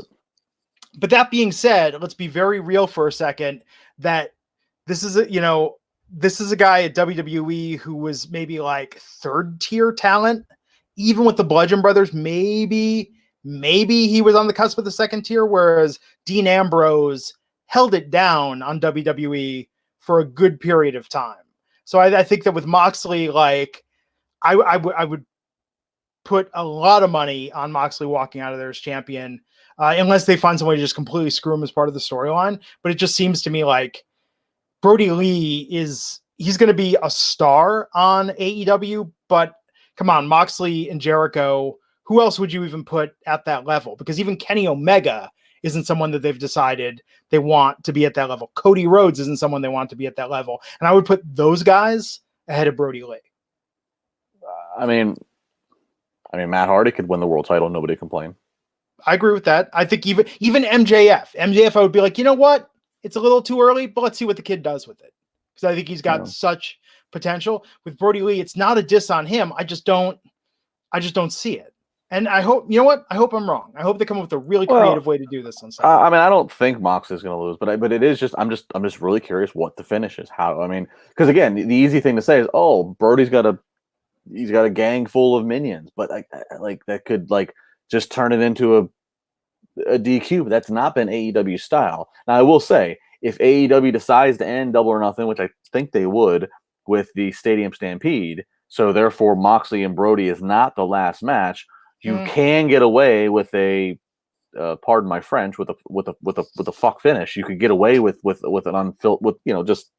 But that being said, let's be very real for a second that this is a guy at WWE who was maybe like third tier talent, even with the Bludgeon Brothers. Maybe he was on the cusp of the second tier, whereas Dean Ambrose held it down on WWE for a good period of time. So I think that with Moxley, like I would put a lot of money on Moxley walking out of there as champion. Unless they find some way to just completely screw him as part of the storyline. But it just seems to me like Brody Lee he's going to be a star on AEW, but come on, Moxley and Jericho, who else would you even put at that level? Because even Kenny Omega isn't someone that they've decided they want to be at that level. Cody Rhodes isn't someone they want to be at that level. And I would put those guys ahead of Brody Lee. I mean, Matt Hardy could win the world title. Nobody complain. I agree with that. I think even MJF, I would be like, you know what? It's a little too early, but let's see what the kid does with it. Because I think he's got such potential. With Brody Lee, it's not a diss on him. I just don't see it. And I hope, you know what? I hope I'm wrong. I hope they come up with a really creative way to do this on Saturday. I mean, I don't think Moxley's going to lose, but it is just I'm just really curious what the finish is. How, I mean, because again, the easy thing to say is, oh, Brody's got a gang full of minions, but like that could like just turn it into a DQ. But that's not been AEW style. Now, I will say, if AEW decides to end Double or Nothing, which I think they would with the Stadium Stampede, so therefore Moxley and Brody is not the last match. You can get away with a, pardon my French, with a fuck finish. You could get away with an unfilled, with just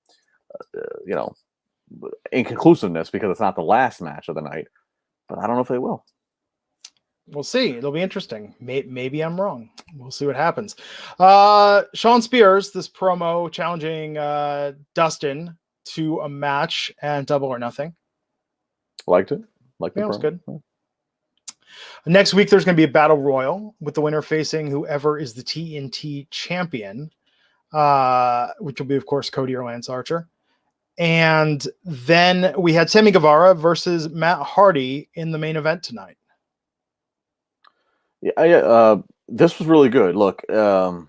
inconclusiveness because it's not the last match of the night. But I don't know if they will. We'll see. It'll be interesting. Maybe I'm wrong. We'll see what happens. Sean Spears, this promo challenging Dustin to a match and Double or Nothing. Liked it. Liked the promo. It was good. Yeah. Next week, there's going to be a battle royal with the winner facing whoever is the TNT champion, which will be, of course, Cody or Lance Archer. And then we had Sammy Guevara versus Matt Hardy in the main event tonight. Yeah, this was really good. Look, again,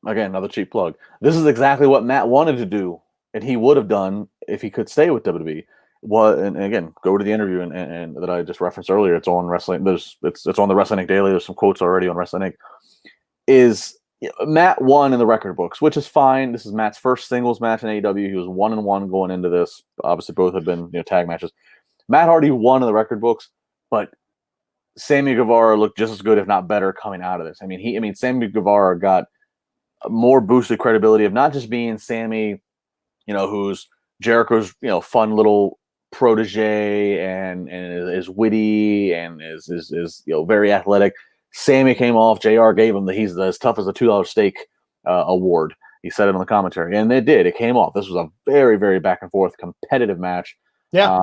another cheap plug. This is exactly what Matt wanted to do, and he would have done if he could stay with WWE. And again, go to the interview and that I just referenced earlier. It's on Wrestling. It's on the Wrestling Inc. Daily. There's some quotes already on Wrestling Inc. Matt won in the record books, which is fine. This is Matt's first singles match in AEW. He was 1-1 going into this. Obviously, both have been tag matches. Matt Hardy won in the record books, but Sammy Guevara looked just as good, if not better, coming out of this. I mean, Sammy Guevara got more boosted credibility of not just being Sammy, who's Jericho's, fun little protege and is witty and is very athletic. Sammy came off. JR gave him he's as tough as a $2 steak award. He said it on the commentary, and it did. It came off. This was a very, very back and forth competitive match. Yeah.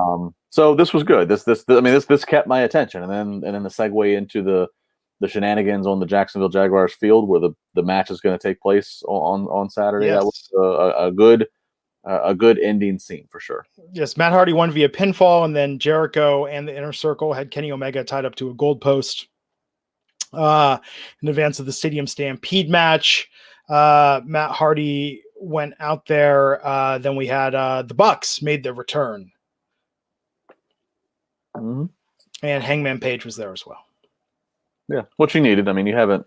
So this was good. This kept my attention, and then the segue into the shenanigans on the Jacksonville Jaguars field where the match is going to take place on Saturday. Yes. That was a good ending scene for sure. Yes, Matt Hardy won via pinfall, and then Jericho and the Inner Circle had Kenny Omega tied up to a gold post in advance of the Stadium Stampede match. Matt Hardy went out there. Then we had the Bucks made their return. Mm-hmm. And Hangman Page was there as well. Yeah, what you needed. I mean, you haven't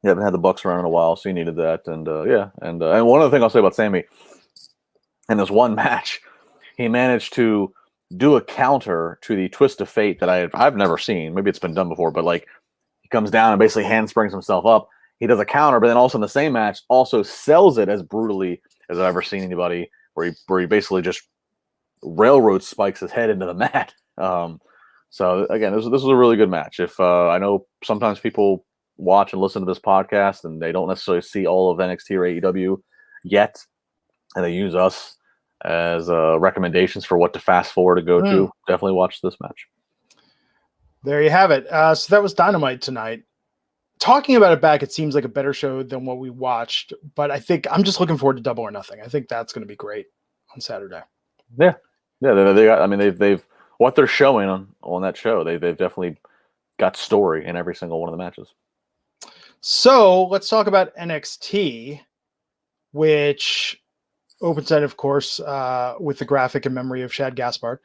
had the Bucks around in a while, so you needed that. And and one other thing I'll say about Sammy, in this one match, he managed to do a counter to the twist of fate that I've never seen. Maybe it's been done before, but like he comes down and basically handsprings himself up. He does a counter, but then also in the same match also sells it as brutally as I've ever seen anybody, where he basically just railroad spikes his head into the mat. So again, this was a really good match. If I know sometimes people watch and listen to this podcast and they don't necessarily see all of NXT or AEW yet, and they use us as recommendations for what to fast forward to go to, definitely watch this match. There you have it. So that was Dynamite tonight. Talking about it back, it seems like a better show than what we watched, but I think I'm just looking forward to Double or Nothing. I think that's going to be great on Saturday. Yeah. They got. I mean, they've what they're showing on that show. They've definitely got story in every single one of the matches. So let's talk about NXT, which opens night, of course, with the graphic in memory of Shad Gaspard,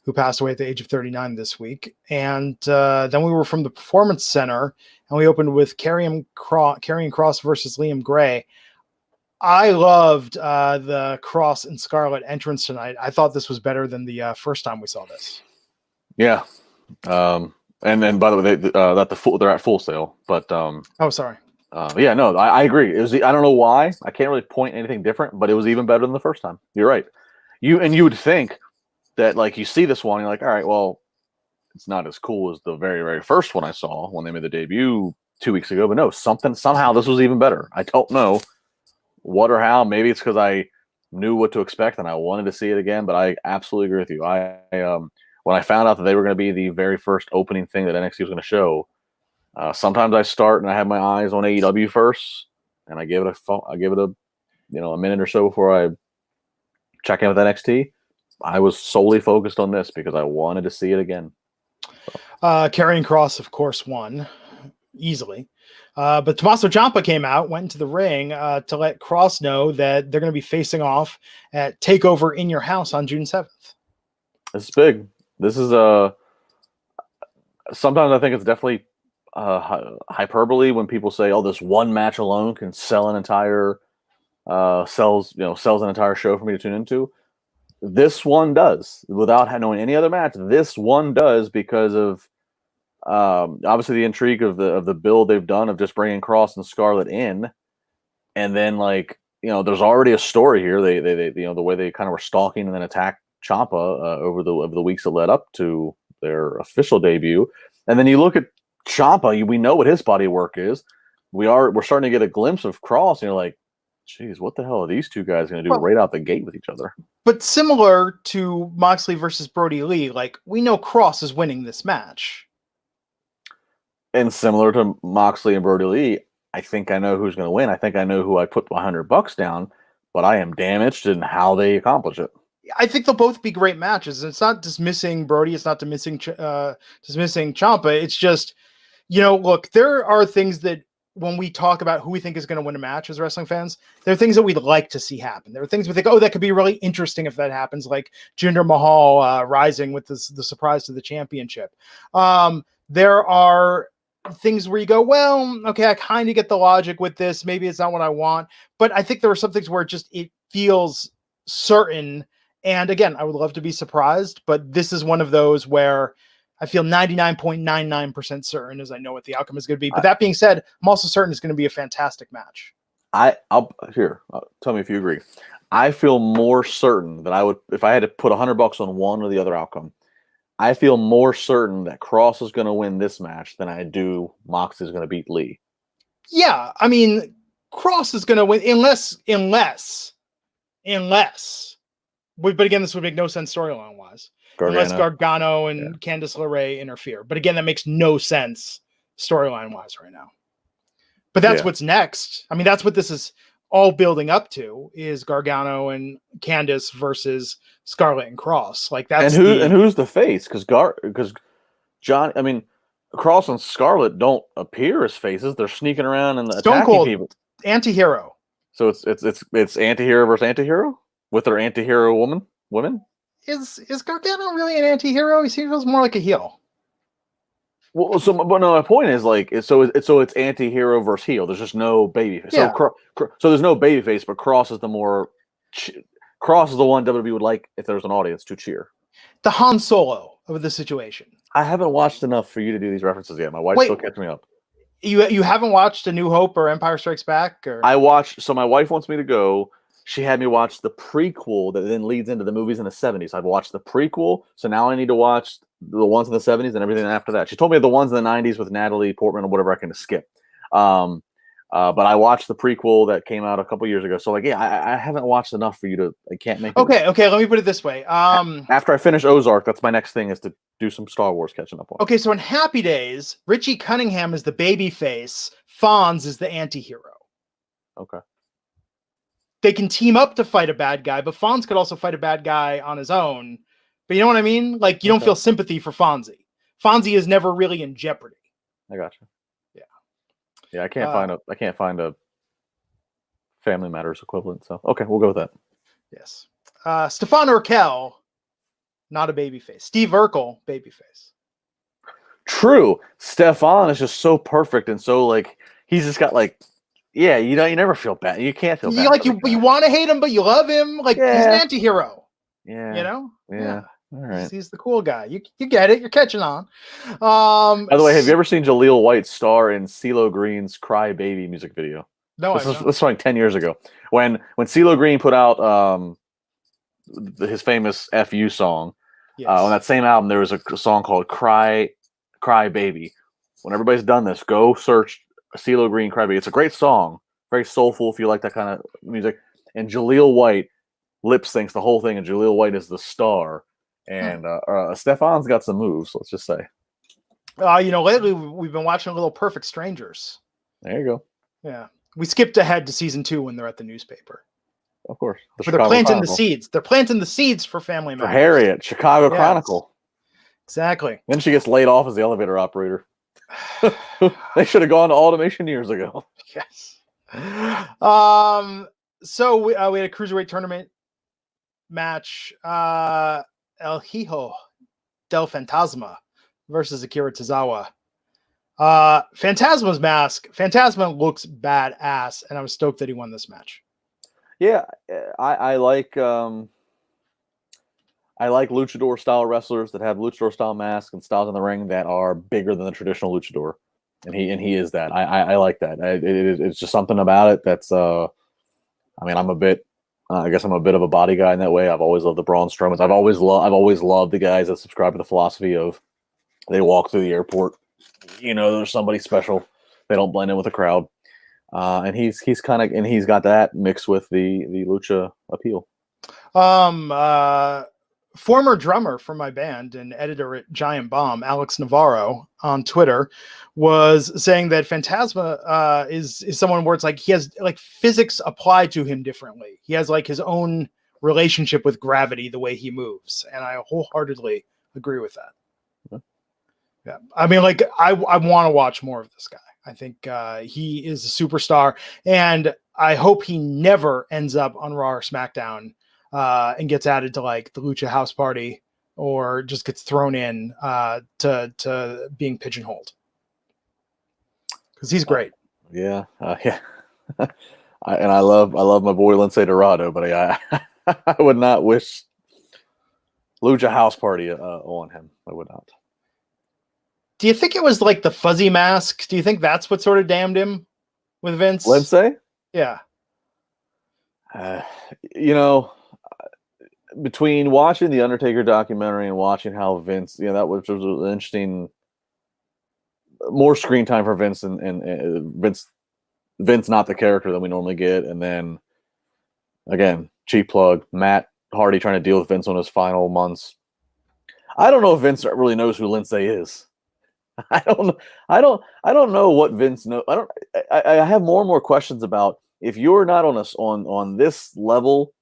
who passed away at the age of 39 this week. And then we were from the Performance Center, and we opened with Karrion Kross versus Liam Gray. I loved the Cross and Scarlet entrance tonight. I thought this was better than the first time we saw this. Yeah. And then, by the way, they're at Full Sail. But oh, sorry. Yeah, no, I agree. It was. I don't know why. I can't really point anything different, but it was even better than the first time. You're right. You would think that like you see this one, you're like, all right, well, it's not as cool as the very, very first one I saw when they made the debut 2 weeks ago. But no, somehow this was even better. I don't know what or how. Maybe it's because I knew what to expect and I wanted to see it again. But I absolutely agree with you. When I found out that they were going to be the very first opening thing that NXT was going to show, sometimes I start and I have my eyes on AEW first, and I give it a minute or so before I checking out with NXT, I was solely focused on this because I wanted to see it again. Karrion Kross, of course, won easily. But Tommaso Ciampa came out, went into the ring to let Kross know that they're going to be facing off at TakeOver in Your House on June 7th. This is big. This is sometimes I think it's definitely hyperbole when people say, "Oh, this one match alone can sell an entire sells an entire show for me to tune into." This one does, without knowing any other match. This one does because of obviously the intrigue of the build they've done of just bringing Kross and Scarlett in, and then there's already a story here. They the way they kind of were stalking and then attacked Ciampa over the weeks that led up to their official debut, and then you look at Ciampa. We know what his body work is. We're starting to get a glimpse of Kross, and you're like, geez, what the hell are these two guys going to do right out the gate with each other? But similar to Moxley versus Brody Lee, we know Kross is winning this match. And similar to Moxley and Brody Lee, I think I know who's going to win. I think I know who I put $100 down, but I am damn interested in how they accomplish it. I think they'll both be great matches. It's not dismissing Brody. It's not dismissing Ciampa. It's just, look, there are things that when we talk about who we think is going to win a match as wrestling fans, there are things that we'd like to see happen. There are things we think, that could be really interesting if that happens, like Jinder Mahal rising with the surprise to the championship. There are things where you go, well, okay, I kind of get the logic with this. Maybe it's not what I want. But I think there are some things where it feels certain. And again, I would love to be surprised, but this is one of those where I feel 99.99% certain as I know what the outcome is going to be. But that being said, I'm also certain it's going to be a fantastic match. Tell me if you agree. I feel more certain that I would, if I had to put $100 on one or the other outcome, I feel more certain that Kross is going to win this match than I do Mox is going to beat Lee. Yeah, I mean, Kross is going to win unless. But again, this would make no sense storyline wise. Unless Gargano and Candice LeRae interfere. But again, that makes no sense storyline-wise right now. But that's what's next. I mean, that's what this is all building up to, is Gargano and Candice versus Scarlett and Kross. That's and who's the face? Because Kross and Scarlett don't appear as faces. They're sneaking around and attacking people. Anti-hero. So it's anti-hero versus anti-hero with their anti-hero women? Is Gargano really an anti-hero? He feels more like a heel. Well, but no, my point is it's anti-hero versus heel. There's just no babyface. Yeah. So there's no babyface, but Kross is the one WWE would like if there was an audience to cheer. The Han Solo of the situation. I haven't watched enough for you to do these references yet. My wife's still catching me up. You haven't watched A New Hope or Empire Strikes Back? I watched. So my wife wants me to go. She had me watch the prequel that then leads into the movies in the 70s. I've watched the prequel, so now I need to watch the ones in the 70s and everything after that. She told me the ones in the 90s with Natalie Portman or whatever I can skip. But I watched the prequel that came out a couple years ago. So I haven't watched enough for you to. I can't make. Okay. Let me put it this way. After I finish Ozark, that's my next thing, is to do some Star Wars catching up on. Okay, so in Happy Days, Richie Cunningham is the baby face. Fonz is the anti-hero. Okay. They can team up to fight a bad guy, but Fonz could also fight a bad guy on his own. But you know what I mean? You don't feel sympathy for Fonzie. Fonzie is never really in jeopardy. I got you. Yeah. Yeah, I can't find a Family Matters equivalent. So okay, we'll go with that. Yes. Stefan Urkel, not a babyface. Steve Urkel, babyface. True. Stefan is just so perfect and so he's just got yeah, you never feel bad. You can't feel bad. You want to hate him, but you love him. He's an anti-hero. Yeah. Yeah. All right. He's the cool guy. You get it. You're catching on. By the way, have you ever seen Jaleel White star in CeeLo Green's Cry Baby music video? No, this was 10 years ago. When CeeLo Green put out his famous FU song, on that same album, there was a song called Cry Baby. When everybody's done this, go search CeeLo Green Cry Baby. It's a great song, very soulful if you like that kind of music. And Jaleel White lip syncs the whole thing, and Jaleel White is the star. And Stefan's got some moves, let's just say. Lately we've been watching a little Perfect Strangers. There you go. Yeah. We skipped ahead to season 2 when they're at the newspaper. Of course. They're planting the seeds. They're planting the seeds for Family For Matters. Harriet, Chicago Chronicle. Exactly. Then she gets laid off as the elevator operator. They should have gone to automation years ago. Yes. So we had a cruiserweight tournament match. El Hijo del Fantasma versus Akira Tozawa. Phantasma's mask. Phantasma looks badass, and I was stoked that he won this match. Yeah, I like luchador style wrestlers that have luchador style masks and styles in the ring that are bigger than the traditional luchador, and he is that. I like that. It's just something about it that's. I mean, I'm a bit. I guess I'm a bit of a body guy in that way. I've always loved the Braun Strowmans. I've always loved the guys that subscribe to the philosophy of they walk through the airport. There's somebody special. They don't blend in with the crowd. And he's got that mixed with the lucha appeal. Former drummer for my band and editor at Giant Bomb, Alex Navarro, on Twitter, was saying that Phantasma is someone where it's like he has like physics applied to him differently. He has like his own relationship with gravity, the way he moves, and I wholeheartedly agree with that. Yeah, I mean, like I want to watch more of this guy. I think he is a superstar, and I hope he never ends up on Raw or SmackDown and gets added to like the Lucha House Party or just gets thrown in to being pigeonholed, because he's great. Yeah. I love my boy Lince Dorado, but I would not wish Lucha House Party on him. I would not. Do you think it was like the fuzzy mask? Do you think that's what sort of damned him with Vince? Lince? Yeah. Between watching the Undertaker documentary and watching how Vince, that was an interesting, more screen time for Vince and Vince not the character that we normally get. And then, again, cheap plug, Matt Hardy trying to deal with Vince on his final months. I don't know if Vince really knows who Lince is. I don't know what Vince knows. I have more and more questions about if you're not on this level.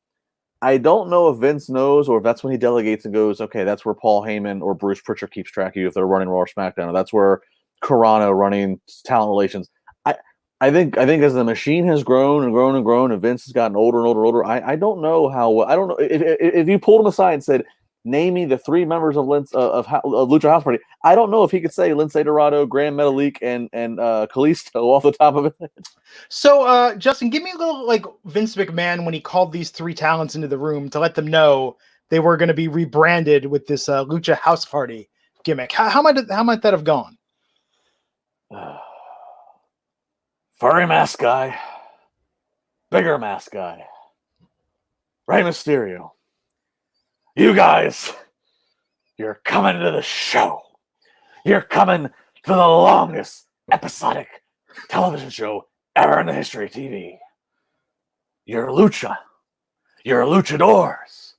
I don't know if Vince knows, or if that's when he delegates and goes, okay, that's where Paul Heyman or Bruce Pritchard keeps track of you if they're running Raw or SmackDown, or that's where Carrano running talent relations. I think as the machine has grown and grown and grown, and Vince has gotten older and older, I don't know how. I don't know if you pulled him aside and said, name me the three members of Lucha House Party. I don't know if he could say Lince Dorado, Grand Metalik, and Kalisto off the top of his head. So, Justin, give me a little like Vince McMahon when he called these three talents into the room to let them know they were going to be rebranded with this Lucha House Party gimmick. How might that have gone? Furry mask guy, bigger mask guy, Rey Mysterio. You guys, you're coming to the show. You're coming to the longest episodic television show ever in the history of TV. You're lucha. You're luchadors.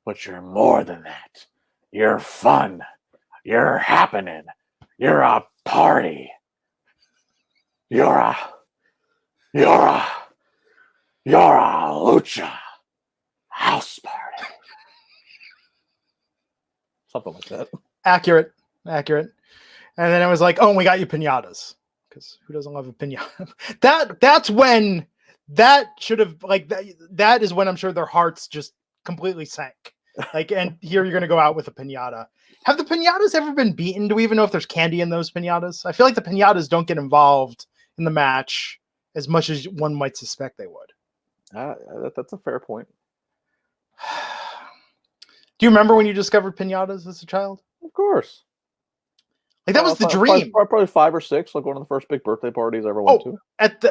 But you're more than that. You're fun. You're happening. You're a party. You're a lucha house party. Something like that. Accurate. And then I was like, oh, and we got you pinatas. Because who doesn't love a pinata? That's when that should have like that is when I'm sure their hearts just completely sank. Like, and here you're gonna go out with a pinata. Have the pinatas ever been beaten? Do we even know if there's candy in those pinatas? I feel like the pinatas don't get involved in the match as much as one might suspect they would. That's a fair point. Do you remember when you discovered pinatas as a child? Of course. Like that was the dream. Probably 5 or 6, like one of the first big birthday parties I ever went to.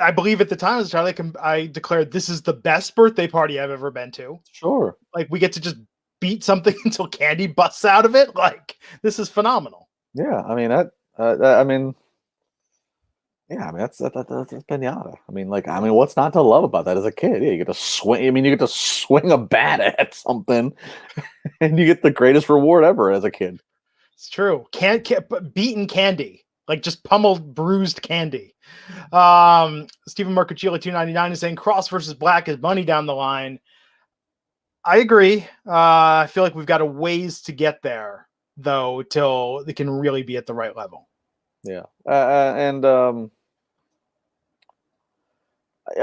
I believe at the time as a child, I declared this is the best birthday party I've ever been to. Sure. Like we get to just beat something until candy busts out of it. Like this is phenomenal. Yeah, I mean that's pinata. I mean, what's not to love about that as a kid? Yeah, you get to swing. I mean, you get to swing a bat at something, and you get the greatest reward ever as a kid. It's true. Can't beaten candy. like just pummeled, bruised candy. Stephen Marcuccioli 299 is saying Cross versus Black is money down the line. I agree. I feel like we've got a ways to get there, though, till they can really be at the right level. Yeah, I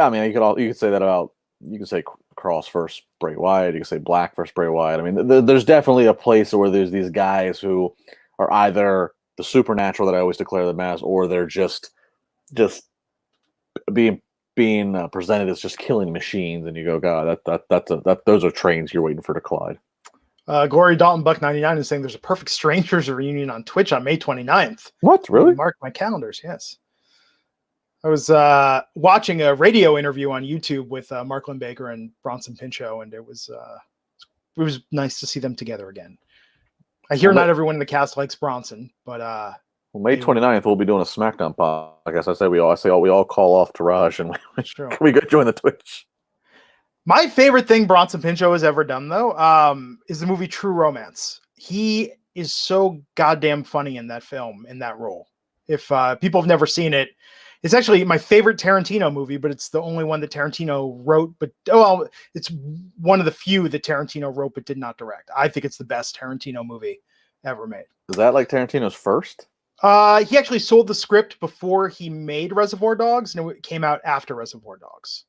mean, you could say that about, you could say Cross versus Bray Wyatt, you could say Black versus Bray Wyatt. I mean, there's definitely a place where there's these guys who are either the supernatural that I always declare them as, or they're just being presented as just killing machines, and you go, God, those are trains you're waiting for to collide. Glory Dalton Buck 99 is saying there's a Perfect Strangers reunion on Twitch on May 29th. What, really? Mark my calendars. Yes. I was watching a radio interview on YouTube with Mark Lindbaker and Bronson Pinchot, and it was nice to see them together again. I hear not everyone in the cast likes Bronson, but May 29th we'll be doing a SmackDown podcast. We all call off Taraj, and we go join the Twitch. My favorite thing Bronson Pinchot has ever done, though, is the movie True Romance. He is so goddamn funny in that film, in that role. If people have never seen it, it's actually my favorite Tarantino movie, but it's the only one that Tarantino wrote. But it's one of the few that Tarantino wrote but did not direct. I think it's the best Tarantino movie ever made. Is that like Tarantino's first? He actually sold the script before he made Reservoir Dogs, and it came out after Reservoir Dogs.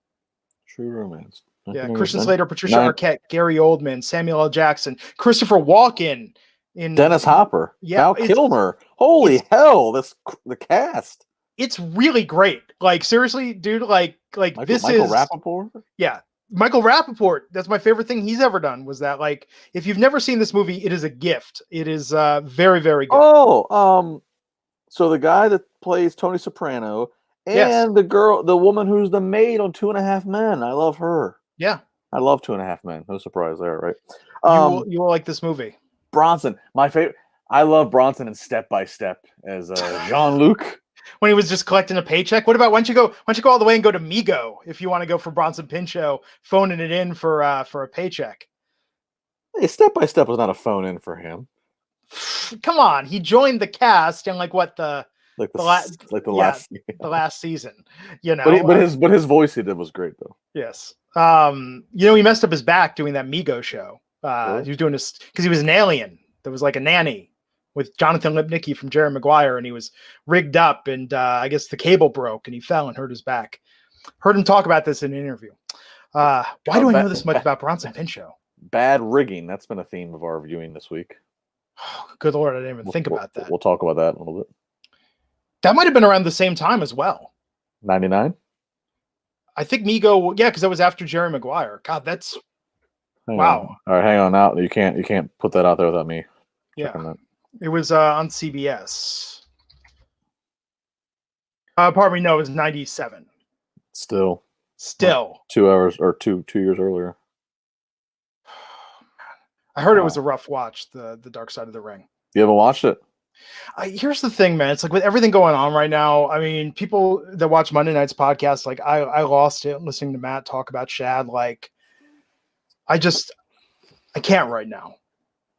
True Romance. Yeah, Christian Slater, Patricia Arquette, Gary Oldman, Samuel L. Jackson, Christopher Walken, Dennis Hopper, Val Kilmer. Holy hell! The cast. It's really great. Like, seriously, dude. Like Michael Rappaport. Yeah, Michael Rappaport. That's my favorite thing he's ever done. Was that, like, if you've never seen this movie, it is a gift. It is very, very good. So the guy that plays Tony Soprano and the woman who's the maid on 2.5 Men. I love her. Yeah, I love 2.5 Men. No surprise there, right? You will like this movie. Bronson, my favorite. I love Bronson in Step by Step as Jean-Luc. When he was just collecting a paycheck. What about why don't you go all the way and go to Migo if you want to go for Bronson Pinchot, phoning it in for a paycheck? Hey, Step by Step was not a phone in for him. Come on, he joined the cast in the last season, you know. But his voice he did was great though. Yes. He messed up his back doing that Migo show. Really? He was doing this because he was an alien. There was like a nanny with Jonathan Lipnicki from Jerry Maguire, and he was rigged up, and I guess the cable broke, and he fell and hurt his back. Heard him talk about this in an interview. Why do I know this much about Bronson Pinchot? Bad rigging. That's been a theme of our viewing this week. Oh, good Lord, I didn't even think about that. We'll talk about that in a little bit. That might have been around the same time as well. 99? I think Migo, because that was after Jerry Maguire. God, that's wow. All right, hang on now. You can't put that out there without me. Yeah. It was on CBS. Pardon me, no, it was 97. Still. 2 hours or 2 years earlier. I heard it was a rough watch, the Dark Side of the Ring. You haven't watched it? Here's the thing, man. It's like with everything going on right now, I mean, people that watch Monday Night's podcast, like I lost it listening to Matt talk about Shad. Like, I can't right now.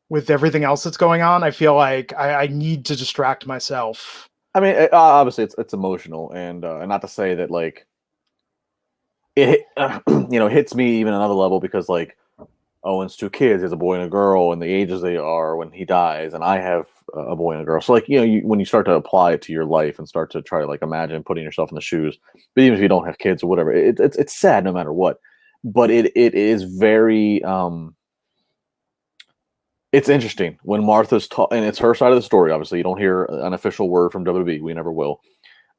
With everything else that's going on, I feel like I need to distract myself. I mean, obviously it's emotional, and not to say that like it hits me even another level, because like Owen's 2 kids, he has a boy and a girl, and the ages they are when he dies, and I have a boy and a girl. So like when you start to apply it to your life and start to try to like imagine putting yourself in the shoes, but even if you don't have kids or whatever, it's sad no matter what. But it is very it's interesting when Martha's and it's her side of the story. Obviously, you don't hear an official word from WWE. We never will,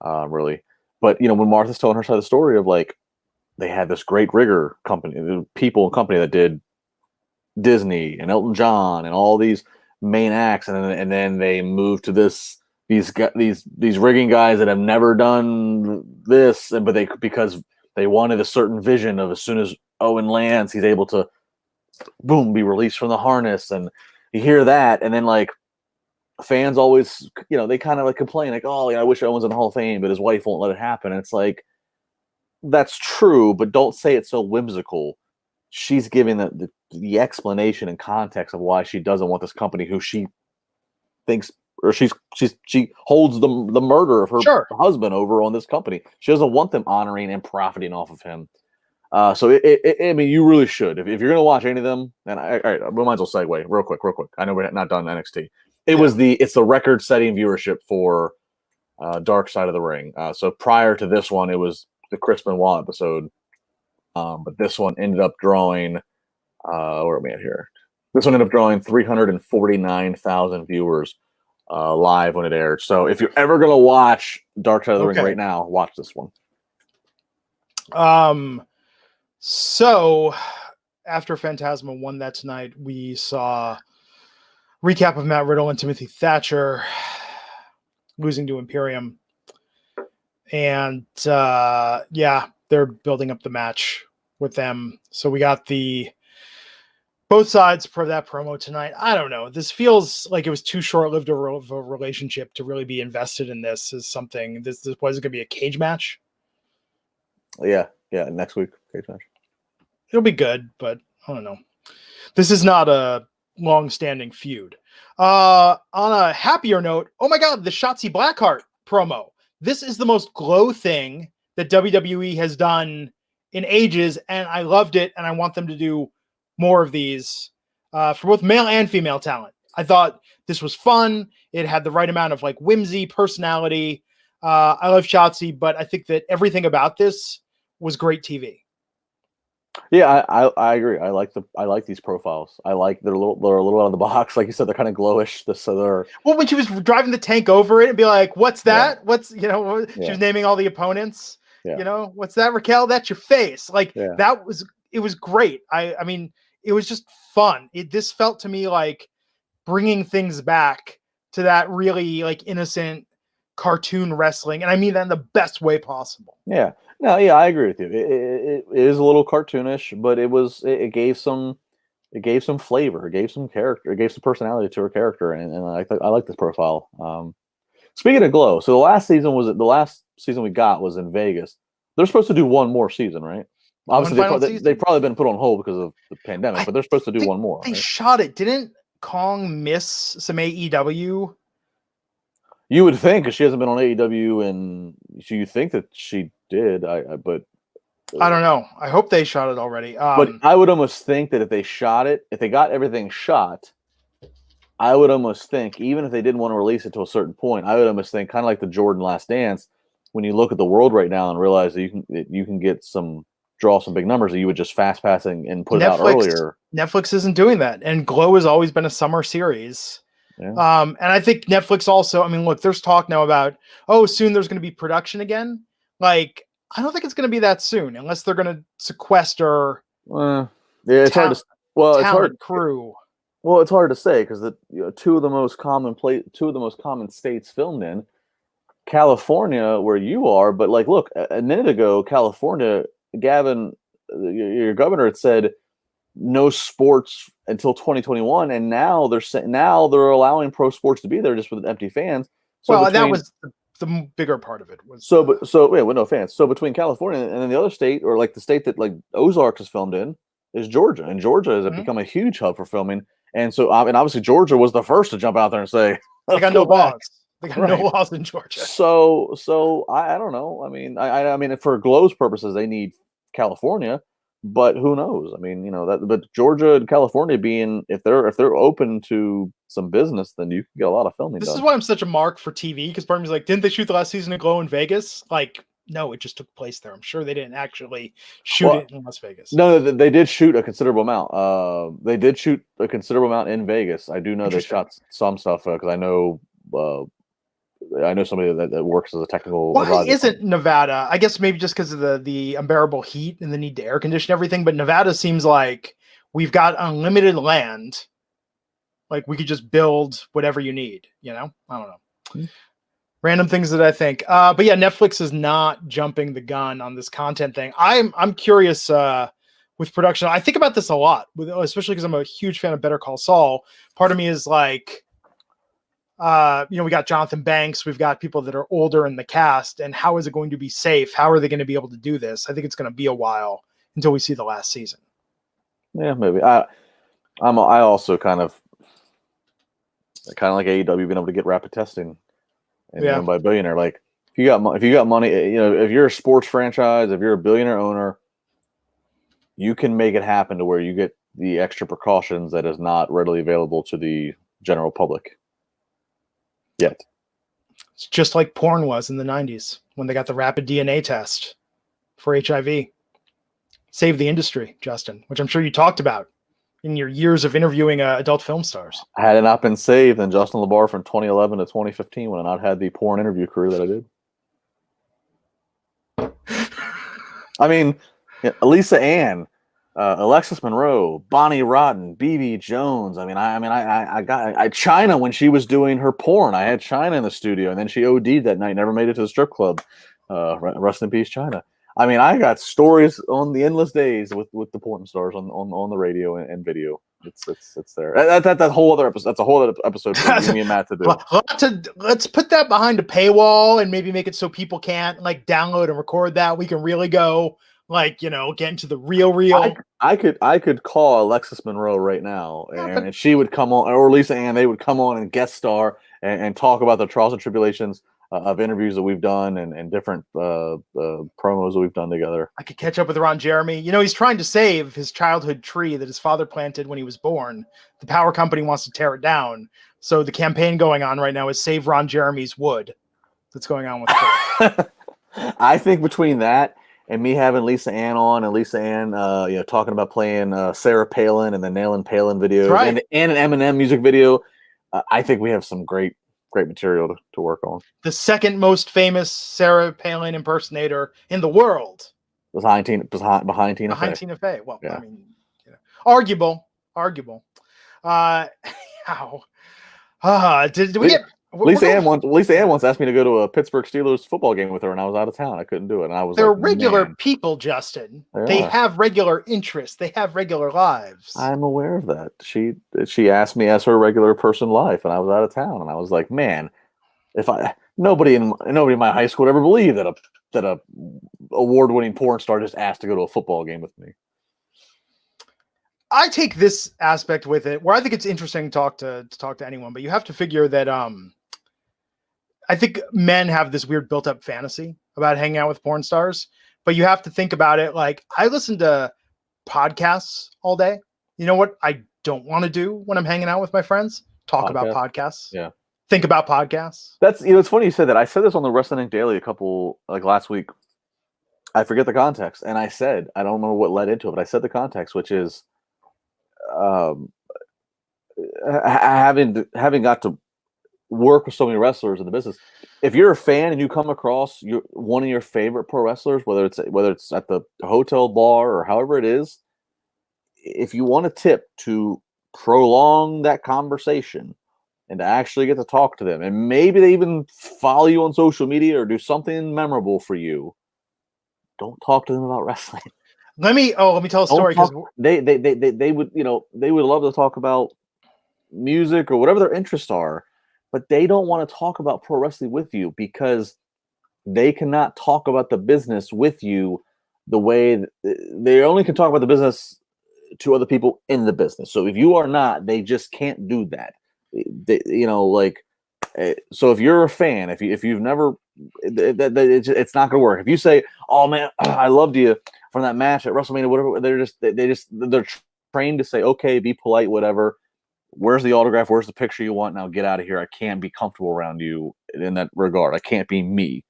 really. But when Martha's telling her side of the story of like they had this great rigger company, people and company that did Disney and Elton John and all these main acts, and then they moved to these rigging guys that have never done this, because they wanted a certain vision of as soon as Owen lands, he's able to boom, be released from the harness. And you hear that, and then like fans always, they kind of like complain like, oh, I wish Owen's in the Hall of Fame, but his wife won't let it happen. And it's like, that's true, but don't say it so whimsical. She's giving the explanation and context of why she doesn't want this company, who she thinks or she holds the murder of her Sure. husband over on this company. She doesn't want them honoring and profiting off of him. So I mean, you really should. If you're gonna watch any of them, and all right, we might as well segue real quick. I know we're not done NXT. It's the record-setting viewership for Dark Side of the Ring. So prior to this one, it was the Chris Benoit episode, but this one ended up drawing. Where are we at here? This one ended up drawing 349,000 viewers live when it aired. So if you're ever gonna watch Dark Side of the Ring right now, watch this one. So after Phantasma won that tonight, we saw recap of Matt Riddle and Timothy Thatcher losing to Imperium. And they're building up the match with them. So we got both sides for that promo tonight. I don't know. This feels like it was too short-lived of a relationship to really be invested in this as something. This was going to be a cage match. Yeah, next week, cage match. It'll be good, but I don't know. This is not a long-standing feud. On a happier note, oh my God, the Shotzi Blackheart promo. This is the most glow thing that WWE has done in ages, and I loved it, and I want them to do more of these for both male and female talent. I thought this was fun. It had the right amount of like whimsy, personality. I love Shotzi, but I think that everything about this was great TV. Yeah, I agree. I like these profiles. I like they're a little out of the box, like you said. They're kind of glowish. When she was driving the tank over it and be like, "What's that? Yeah. What's She was naming all the opponents. Yeah. What's that, Raquel? That's your face. Like it was great. I mean, it was just fun. This felt to me like bringing things back to that really like innocent cartoon wrestling, and I mean that in the best way possible. Yeah. No, yeah, I agree with you. It is a little cartoonish, but it gave some flavor, it gave some character, it gave some personality to her character, and I like this profile. Speaking of glow, so the last season we got was in Vegas. They're supposed to do one more season, right? Obviously, they've probably been put on hold because of the pandemic, but they're supposed to do one more. They shot it. Didn't Kong miss some AEW? You would think, because she hasn't been on AEW, and so you think that she did. But I don't know. I hope they shot it already. But I would almost think that if they got everything shot, I would almost think, even if they didn't want to release it to a certain point, I would almost think, kind of like the Jordan Last Dance, when you look at the world right now and realize that you can draw some big numbers, that you would just fast passing and put it out earlier. Netflix isn't doing that, and Glow has always been a summer series. Yeah. And I think Netflix also, I mean, look, there's talk now about, soon there's going to be production again. Like, I don't think it's going to be that soon, unless they're going to sequester. It's hard to. Well, it's hard crew. Well, it's hard to say because two of the most common states filmed in California, where you are. But like, look, a minute ago, California, Gavin, your governor, had said no sports until 2021, and now they're allowing pro sports to be there just with empty fans. So that was the bigger part of it. With no fans. So between California and then the other state, or like the state that like Ozarks is filmed in, is Georgia, and Georgia has become a huge hub for filming. And so, and obviously Georgia was the first to jump out there and say, they got no laws. They got no laws in Georgia. So I don't know. I mean, for Glow's purposes, they need California. But who knows? I mean, but Georgia and California being, if they're open to some business, then you can get a lot of filming. This is why I'm such a mark for TV, because part of me is like, didn't they shoot the last season of Glow in Vegas? Like, no, it just took place there. I'm sure they didn't actually shoot it in Las Vegas. No, they did shoot a considerable amount. They did shoot a considerable amount in Vegas. I do know they shot some stuff because I know somebody that works as a technical. Why isn't Nevada? I guess maybe just because of the unbearable heat and the need to air condition everything. But Nevada seems like we've got unlimited land. Like we could just build whatever you need. I don't know. Random things that I think. But yeah, Netflix is not jumping the gun on this content thing. I'm curious with production. I think about this a lot, especially because I'm a huge fan of Better Call Saul. Part of me is like, we got Jonathan Banks, we've got people that are older in the cast, and how is it going to be safe? How are they going to be able to do this? I think it's going to be a while until we see the last season. Yeah, maybe. I also kind of, Kind of like AEW being able to get rapid testing and Yeah. owned by a billionaire. Like if you got money, if you're a sports franchise, if you're a billionaire owner, you can make it happen to where you get the extra precautions that is not readily available to the general public yet. It's just like porn was in the 90s when they got the rapid DNA test for HIV. Saved the industry, Justin, which I'm sure you talked about in your years of interviewing adult film stars. Had it not been saved, then Justin LaBar from 2011 to 2015 would have not had the porn interview career that I did. I mean, Elisa Ann, Alexis Monroe, Bonnie Rotten, BB Jones. I mean, I got Chyna when she was doing her porn. I had Chyna in the studio, and then she OD'd that night, never made it to the strip club. Rest in peace, Chyna. I mean, I got stories on the endless days with the porn stars on the radio and video. It's there. That whole other episode. That's a whole other episode for me and Matt to do. Let's put that behind a paywall and maybe make it so people can't like download and record that. We can really go get into the real. I could call Alexis Monroe right now, and she would come on, or Lisa Ann. They would come on and guest star and talk about the trials and tribulations of interviews that we've done and different promos that we've done together. I could catch up with Ron Jeremy. He's trying to save his childhood tree that his father planted when he was born. The power company wants to tear it down. So the campaign going on right now is Save Ron Jeremy's wood that's going on with Phil. I think between that and me having Lisa Ann on and Lisa Ann talking about playing Sarah Palin and the Nailin' Palin videos and an Eminem music video, I think we have some great material to work on. The second most famous Sarah Palin impersonator in the world. Behind Tina Fey. Well, yeah. I mean, arguable. Did we get Lisa Ann once asked me to go to a Pittsburgh Steelers football game with her, and I was out of town. I couldn't do it, and I was. They're regular people, Justin. They have regular interests. They have regular lives. I'm aware of that. She asked me as her regular person life, and I was out of town, and I was like, man, nobody in my high school would ever believe that a award-winning porn star just asked to go to a football game with me. I take this aspect with it, where I think it's interesting to talk to anyone, but you have to figure that I think men have this weird built-up fantasy about hanging out with porn stars, but you have to think about it. Like, I listen to podcasts all day. You know what I don't want to do when I'm hanging out with my friends? Talk about podcasts. Yeah. Think about podcasts. That's, it's funny you said that. I said this on the Wrestling Daily last week. I forget the context. And I said, I don't remember what led into it, but I said the context, which is having got to work with so many wrestlers in the business. If you're a fan and you come across one of your favorite pro wrestlers, whether it's at the hotel bar or however it is, if you want a tip to prolong that conversation and to actually get to talk to them, and maybe they even follow you on social media or do something memorable for you, don't talk to them about wrestling. Let me tell a story, because they would love to talk about music or whatever their interests are, but they don't want to talk about pro wrestling with you because they cannot talk about the business with you the way they only can talk about the business to other people in the business. So if you are not, they just can't do that. So if you're a fan, if you've never, it's not going to work. If you say, "Oh man, I loved you from that match at WrestleMania," whatever, they're trained to say, "Okay, be polite, whatever. Where's the autograph? Where's the picture you want? Now get out of here. I can't be comfortable around you in that regard. I can't be me."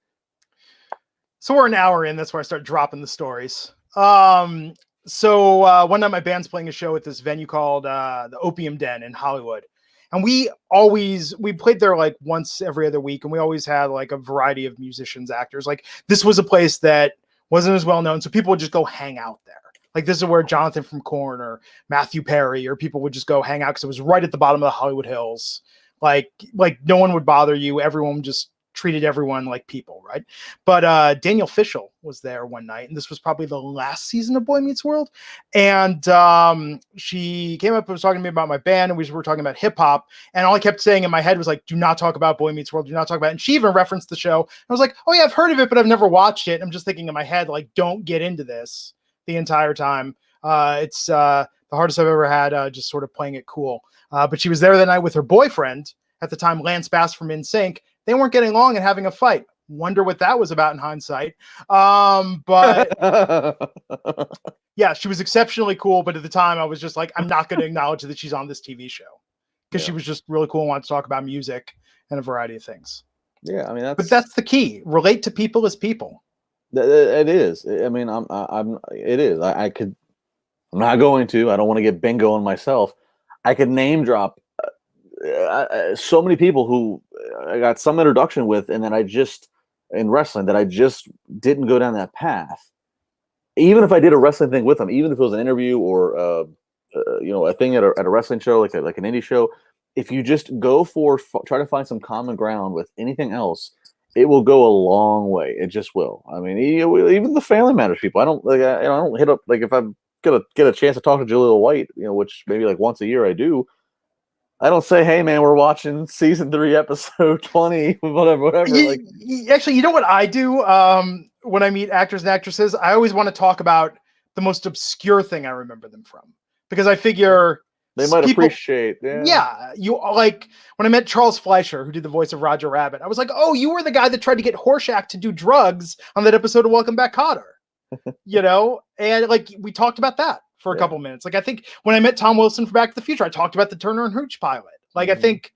So we're an hour in. That's where I start dropping the stories. So one night my band's playing a show at this venue called the Opium Den in Hollywood. And we played there like once every other week, and we always had like a variety of musicians, actors. Like, this was a place that wasn't as well known, so people would just go hang out there. Like, this is where Jonathan from Korn or Matthew Perry or people would just go hang out because it was right at the bottom of the Hollywood Hills. Like no one would bother you. Everyone just treated everyone like people, right? But Danielle Fishel was there one night, and this was probably the last season of Boy Meets World. And she came up and was talking to me about my band, and we were talking about hip hop. And all I kept saying in my head was like, "Do not talk about Boy Meets World. Do not talk about it." And she even referenced the show. I was like, "Oh yeah, I've heard of it, but I've never watched it." I'm just thinking in my head, like, don't get into this the entire time. It's the hardest I've ever had, just sort of playing it cool. But she was there that night with her boyfriend, at the time, Lance Bass from NSYNC, they weren't getting along and having a fight. Wonder what that was about in hindsight. But yeah, she was exceptionally cool. But at the time, I was just like, I'm not going to acknowledge that she's on this TV show because she was just really cool and wanted to talk about music and a variety of things. Yeah, I mean, but that's the key. Relate to people as people. It is. I mean, it is. I could. I'm not going to. I don't want to get bingo on myself. I could name drop so many people who I got some introduction with, and then in wrestling that I just didn't go down that path. Even if I did a wrestling thing with them, even if it was an interview or a thing at a wrestling show, like an indie show, if you just go try to find some common ground with anything else, it will go a long way. It just will. I mean, even the Family Matters people. I don't hit up, like, if I'm gonna get a chance to talk to Jaleel White, which maybe like once a year I do. I don't say, "Hey man, we're watching season 3, episode 20, whatever." Actually, you know what I do when I meet actors and actresses? I always want to talk about the most obscure thing I remember them from, because I figure they might appreciate. Yeah, you like when I met Charles Fleischer, who did the voice of Roger Rabbit. I was like, "Oh, you were the guy that tried to get Horshack to do drugs on that episode of Welcome Back, Kotter." And like we talked about that for a couple minutes. Like I think when I met Tom Wilson from Back to the Future, I talked about the Turner and Hooch pilot. Like I think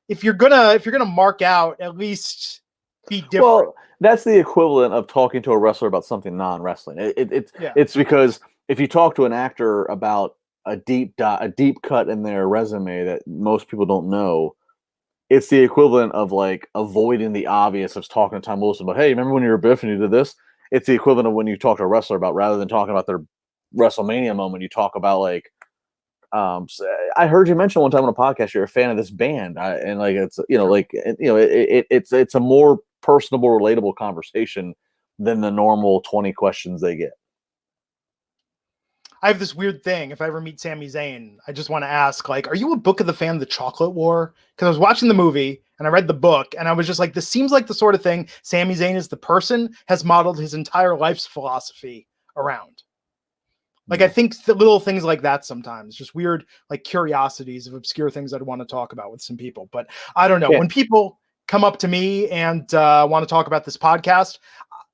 if you're gonna mark out, at least be different. Well, that's the equivalent of talking to a wrestler about something non-wrestling. It's because if you talk to an actor about a deep cut in their resume that most people don't know, it's the equivalent of like avoiding the obvious of talking to Tom Wilson. But hey, remember when you were Biff and you did this? It's the equivalent of when you talk to a wrestler about, rather than talking about their WrestleMania moment, you talk about like, I heard you mention one time on a podcast you're a fan of this band, and like it's a more personable, relatable conversation than the normal 20 questions they get. I have this weird thing. If I ever meet Sami Zayn, I just want to ask, like, are you a book of the fan of the Chocolate War? Because I was watching the movie and I read the book and I was just like, this seems like the sort of thing Sami Zayn is the person has modeled his entire life's philosophy around. Like, I think the little things like that sometimes, just weird, like curiosities of obscure things I'd want to talk about with some people. But I don't know. When people come up to me and want to talk about this podcast,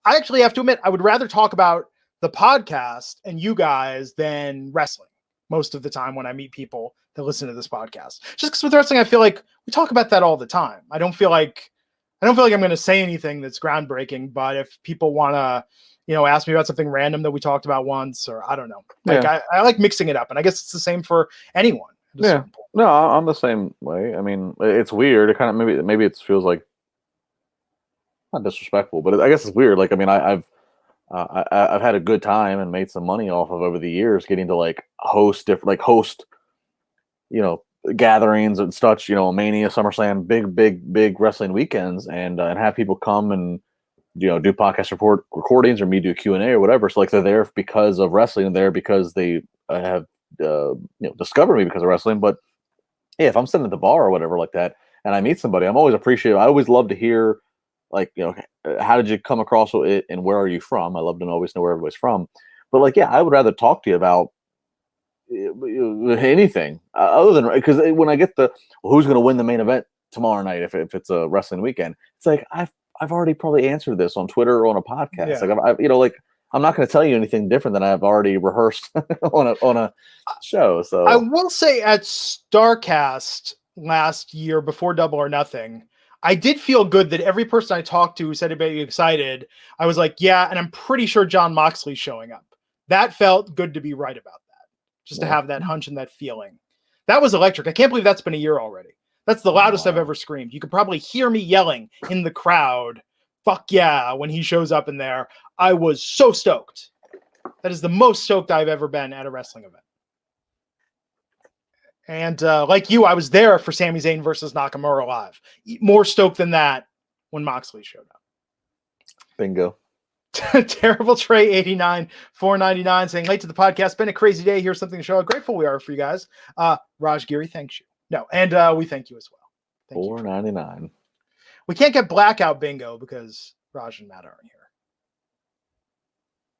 I actually have to admit, I would rather talk about the podcast and you guys than wrestling most of the time when I meet people that listen to this podcast. Just because with wrestling, I feel like we talk about that all the time. I don't feel like I'm going to say anything that's groundbreaking, but if people want to, ask me about something random that we talked about once, or I don't know, like I like mixing it up, and I guess it's the same for anyone. Yeah, no, I'm the same way. I mean, it's weird. It kind of maybe it feels like not disrespectful, but I guess it's weird. Like, I mean, I've had a good time and made some money off of over the years getting to like host gatherings and such, Mania, SummerSlam, big wrestling weekends, and have people come and do podcast recordings or me do Q&A or whatever. So like they're there because of wrestling, and they're because they have discovered me because of wrestling. But yeah, if I'm sitting at the bar or whatever like that and I meet somebody, I'm always appreciative. I always love to hear, like, how did you come across it and where are you from? I love to always know where everybody's from. But like, yeah, I would rather talk to you about anything other than, because when I get who's going to win the main event tomorrow night, if it's a wrestling weekend, it's like I've already probably answered this on Twitter or on a podcast. Like I'm not going to tell you anything different than I've already rehearsed on a show. So I will say at StarCast last year before Double or Nothing, I did feel good that every person I talked to who said about you excited, I was like, yeah, and I'm pretty sure Jon Moxley's showing up. That felt good to be right about that. Just to have that hunch and that feeling. That was electric. I can't believe that's been a year already. That's the loudest I've ever screamed. You could probably hear me yelling in the crowd, fuck yeah, when he shows up in there. I was so stoked. That is the most stoked I've ever been at a wrestling event. And like you, I was there for Sami Zayn versus Nakamura live. More stoked than that when Moxley showed up. Bingo. Terrible Trey 89 499 saying late to the podcast. Been a crazy day. Here's something to show how grateful we are for you guys. Raj Giri thanks you. No, and we thank you as well. Thank $4.99. We can't get blackout bingo because Raj and Matt aren't here.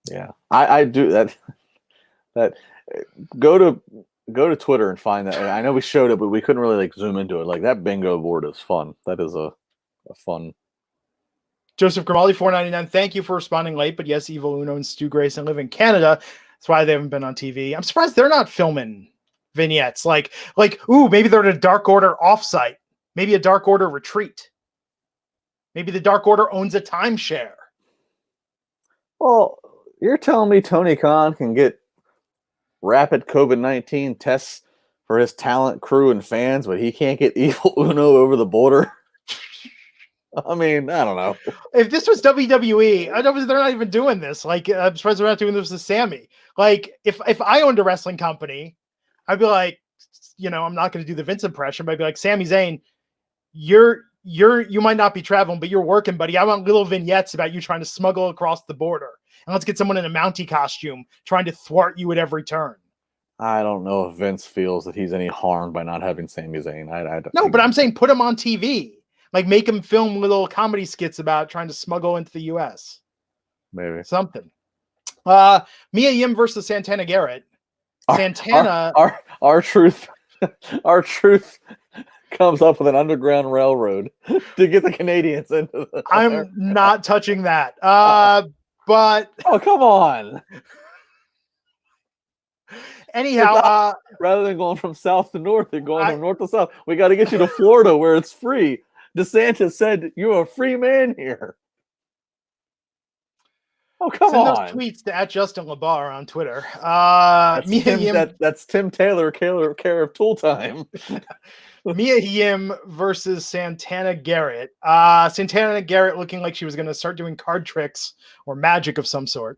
Yeah, I do that. That go to go to Twitter and find that. I know we showed it, but we couldn't really like zoom into it. Like that bingo board is fun. That is a fun. Joseph Grimaldi, $4.99. Thank you for responding late, but yes, Evil Uno and Stu Grayson live in Canada. That's why they haven't been on TV. I'm surprised they're not filming vignettes. Like, ooh, maybe they're at a Dark Order offsite. Maybe a Dark Order retreat. Maybe the Dark Order owns a timeshare. Well, you're telling me Tony Khan can get rapid COVID-19 tests for his talent, crew, and fans, but he can't get Evil Uno over the border? I mean, I don't know. If this was WWE, they're not even doing this. Like, I'm surprised they're not doing this with Sami. Like, if I owned a wrestling company, I'd be like, I'm not going to do the Vince impression, but I'd be like, Sami Zayn, you might not be traveling, but you're working, buddy. I want little vignettes about you trying to smuggle across the border. And let's get someone in a Mountie costume trying to thwart you at every turn. I don't know if Vince feels that he's any harmed by not having Sami Zayn. No, but I'm saying put him on TV. Like, make him film little comedy skits about trying to smuggle into the U.S. Maybe. Something. Mia Yim versus Santana Garrett. Santana. Our truth comes up with an underground railroad to get the Canadians into the... I'm not touching that. But... Oh, come on. Anyhow... rather than going from south to north, you're going from north to south. We got to get you to Florida where it's free. DeSantis said you're a free man here. Oh, come on. Send those tweets to @Justin LaBar on Twitter. That's Tim Taylor, care of Tool Time. Mia Yim versus Santana Garrett. Santana Garrett looking like she was going to start doing card tricks or magic of some sort.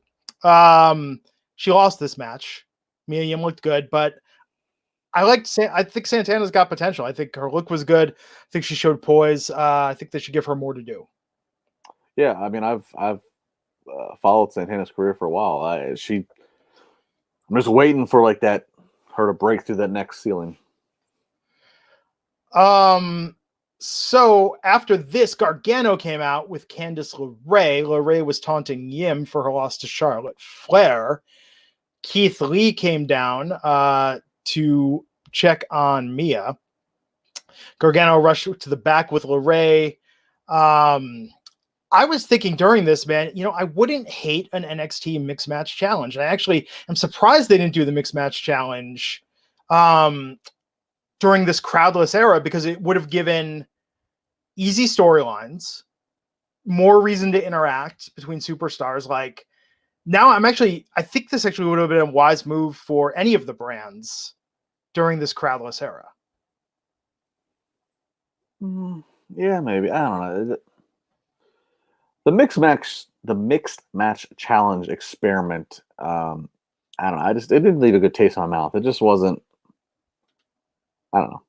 She lost this match. Mia Yim looked good, but I think Santana's got potential. I think her look was good. I think she showed poise. I think they should give her more to do. Yeah, I mean, I've followed Santana's career for a while. I'm just waiting for like her to break through that next ceiling. So after this, Gargano came out with Candice LeRae. LeRae was taunting Yim for her loss to Charlotte Flair. Keith Lee came down to check on Mia. Gargano rushed to the back with LeRae. I was thinking during this, man, I wouldn't hate an NXT mixed match challenge. I actually am surprised they didn't do the mixed match challenge during this crowdless era, because it would have given easy storylines, more reason to interact between superstars. Like, now I think this actually would have been a wise move for any of the brands during this crowdless era. Yeah, maybe. I don't know. The mixed match challenge experiment. I don't know. It didn't leave a good taste in my mouth. It just wasn't. I don't know.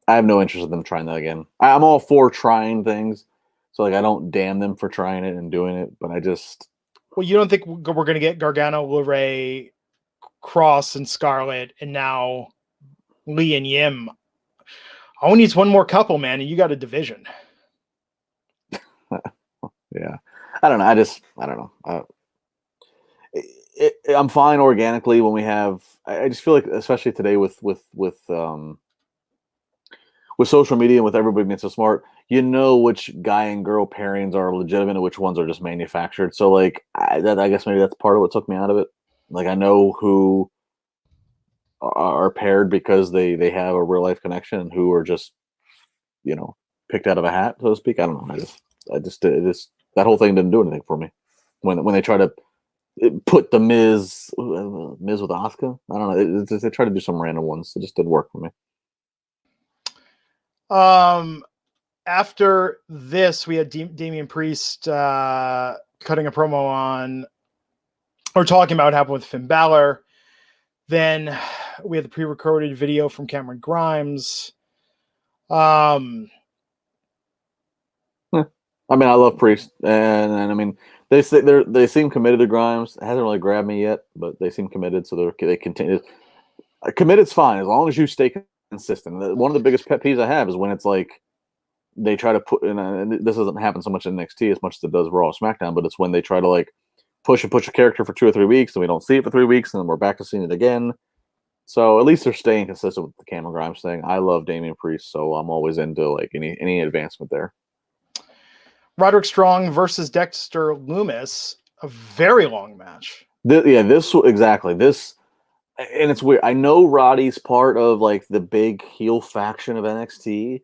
I have no interest in them trying that again. I'm all for trying things, so like I don't damn them for trying it and doing it. But I just. Well, you don't think we're going to get Gargano, LeRae, Cross, and Scarlett, and now Lee and Yim? All needs one more couple, man, and you got a division. Yeah, I don't know. I don't know. I'm fine organically when we have. I just feel like, especially today with social media and with everybody being so smart, which guy and girl pairings are legitimate and which ones are just manufactured. So like, I guess maybe that's part of what took me out of it. Like, I know who are paired because they have a real life connection, and who are just picked out of a hat, so to speak. I don't know. I just that whole thing didn't do anything for me when they try to put the Miz with Asuka. I don't know. They try to do some random ones. It just didn't work for me. After this, we had Damian Priest cutting a promo on, or talking about what happened with Finn Balor. Then we had the pre-recorded video from Cameron Grimes. I mean, I love Priest, and I mean, they seem committed to Grimes. It hasn't really grabbed me yet, but they seem committed, so they continue. Committed's fine as long as you stay consistent. One of the biggest pet peeves I have is when it's like they try to put in, and this doesn't happen so much in NXT as much as it does Raw or SmackDown, but it's when they try to like push a character for 2 or 3 weeks, and we don't see it for 3 weeks, and then we're back to seeing it again. So at least they're staying consistent with the Cameron Grimes thing. I love Damian Priest, so I'm always into like any advancement there. Roderick Strong versus Dexter Loomis, a very long match. This exactly this, and it's weird. I know Roddy's part of like the big heel faction of NXT,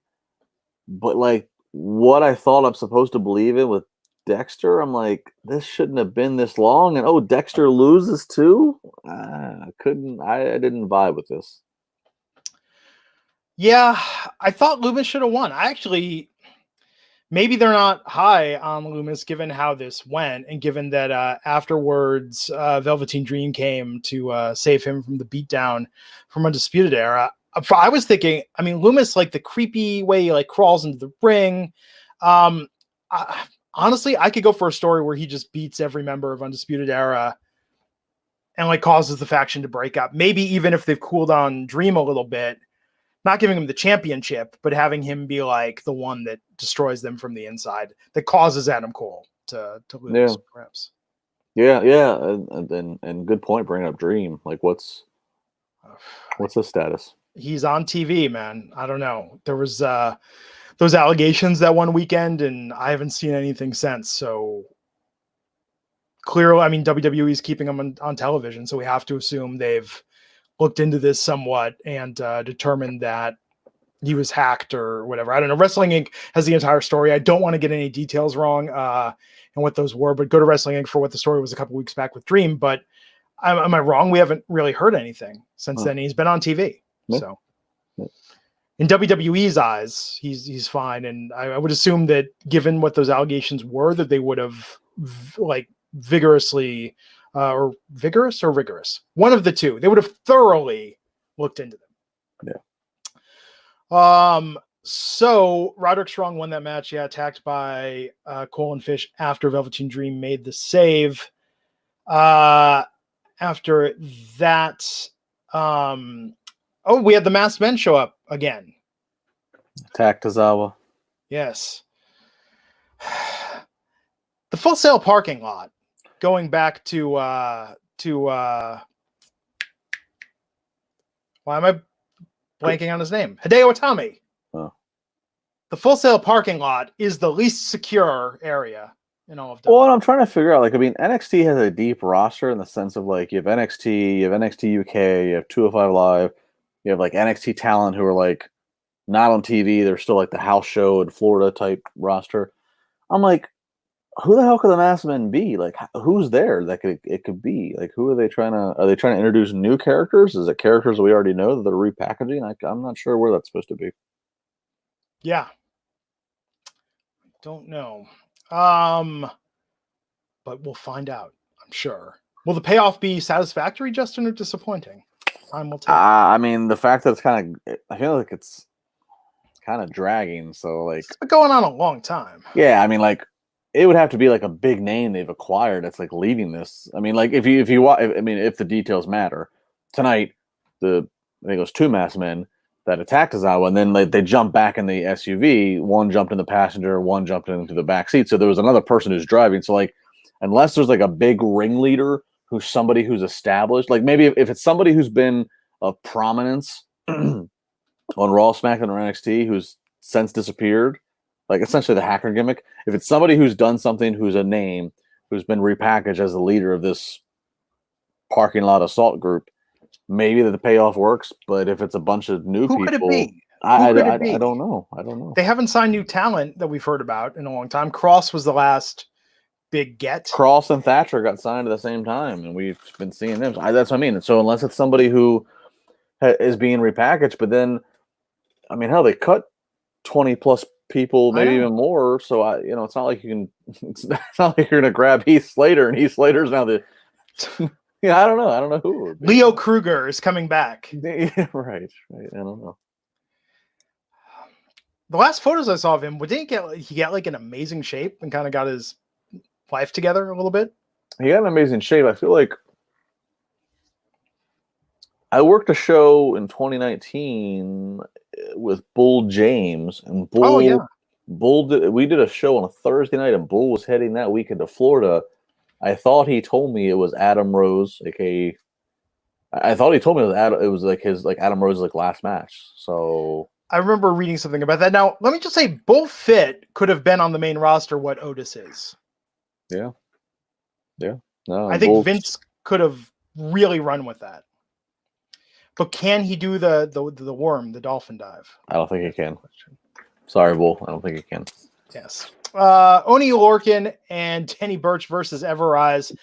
but like what I thought I'm supposed to believe in with Dexter, I'm like, this shouldn't have been this long. And oh, Dexter loses too. I didn't vibe with this. Yeah, I thought Loomis should have won. Maybe they're not high on Loomis given how this went, and given that afterwards Velveteen Dream came to save him from the beatdown from Undisputed Era. I was thinking, I mean, Loomis, like the creepy way he like crawls into the ring. Honestly, I could go for a story where he just beats every member of Undisputed Era and like causes the faction to break up. Maybe even if they've cooled on Dream a little bit, not giving him the championship, but having him be like the one that destroys them from the inside, that causes Adam Cole to lose, perhaps. Yeah, and good point bringing up Dream. Like, what's his status? He's on TV, man. I don't know. There was those allegations that one weekend, and I haven't seen anything since. So clearly, I mean, WWE is keeping him on television, so we have to assume they've looked into this somewhat and determined that he was hacked or whatever. I don't know. Wrestling Inc. has the entire story. I don't want to get any details wrong and what those were, but go to Wrestling Inc. for what the story was a couple weeks back with Dream. But am I wrong? We haven't really heard anything since then. He's been on TV. Yeah. So in WWE's eyes, he's fine. And I would assume that given what those allegations were, that they would have vigorously or vigorous or rigorous, one of the two, they would have thoroughly looked into them. Yeah. So Roderick Strong won that match. Yeah, attacked by Cole and Fish after Velveteen Dream made the save. After that, we had the Masked Men show up again. Attack Tozawa. Yes. The Full Sail parking lot. Going back to why am I blanking on his name? Hideo Itami. Oh. The Full Sail parking lot is the least secure area in all of WWE. Well, I'm trying to figure out, like, I mean, NXT has a deep roster in the sense of, like, you have NXT, you have NXT UK, you have 205 Live, you have, like, NXT talent who are, like, not on TV. They're still, like, the house show in Florida type roster. I'm like, who the hell could the Masked Men be? Like, who's there that it could be? Like, who are they trying to introduce new characters? Is it characters that we already know that they're repackaging? I'm not sure where that's supposed to be. Yeah. Don't know. But we'll find out, I'm sure. Will the payoff be satisfactory, Justin, or disappointing? Time will tell. I mean, the fact that I feel like it's kind of dragging. So, like, it's been going on a long time. Yeah, I mean, like, it would have to be like a big name they've acquired that's like leading this. I mean, like, if the details matter, tonight I think it was two Masked Men that attacked Tozawa, and then they jumped back in the SUV. One jumped in the passenger, one jumped into the back seat. So there was another person who's driving. So, like, unless there's like a big ringleader who's somebody who's established, like maybe if it's somebody who's been of prominence on Raw, SmackDown, or NXT who's since disappeared, like essentially the hacker gimmick. If it's somebody who's done something, who's a name, who's been repackaged as the leader of this parking lot assault group, maybe that the payoff works. But if it's a bunch of new people, could it be? I don't know. I don't know. They haven't signed new talent that we've heard about in a long time. Cross was the last big get. Cross and Thatcher got signed at the same time, and we've been seeing them. That's what I mean. So unless it's somebody who is being repackaged, but then, I mean, hell, they cut 20 plus people, maybe even more. So it's not like you can. It's not like you're gonna grab Heath Slater, and Heath Slater's now the. I don't know. I don't know who. It would be. Leo Kruger is coming back. Yeah, right. I don't know. The last photos I saw of him, didn't he get like an amazing shape and kind of got his life together a little bit? He got an amazing shape. I feel like I worked a show in 2019 with Bull James, and Bull. We did a show on a Thursday night, and Bull was heading that weekend to Florida. I thought he told me it was Adam Rose, aka I thought he told me that it was like his Adam Rose's last match. So I remember reading something about that. Now, let me just say, Bull Fit could have been on the main roster what Otis is. Yeah. No, I think Vince could have really run with that. But can he do the worm, the dolphin dive? I don't think he can. Sorry, Bull. I don't think he can. Yes. Oni Lorcan and Danny Burch versus Everrise.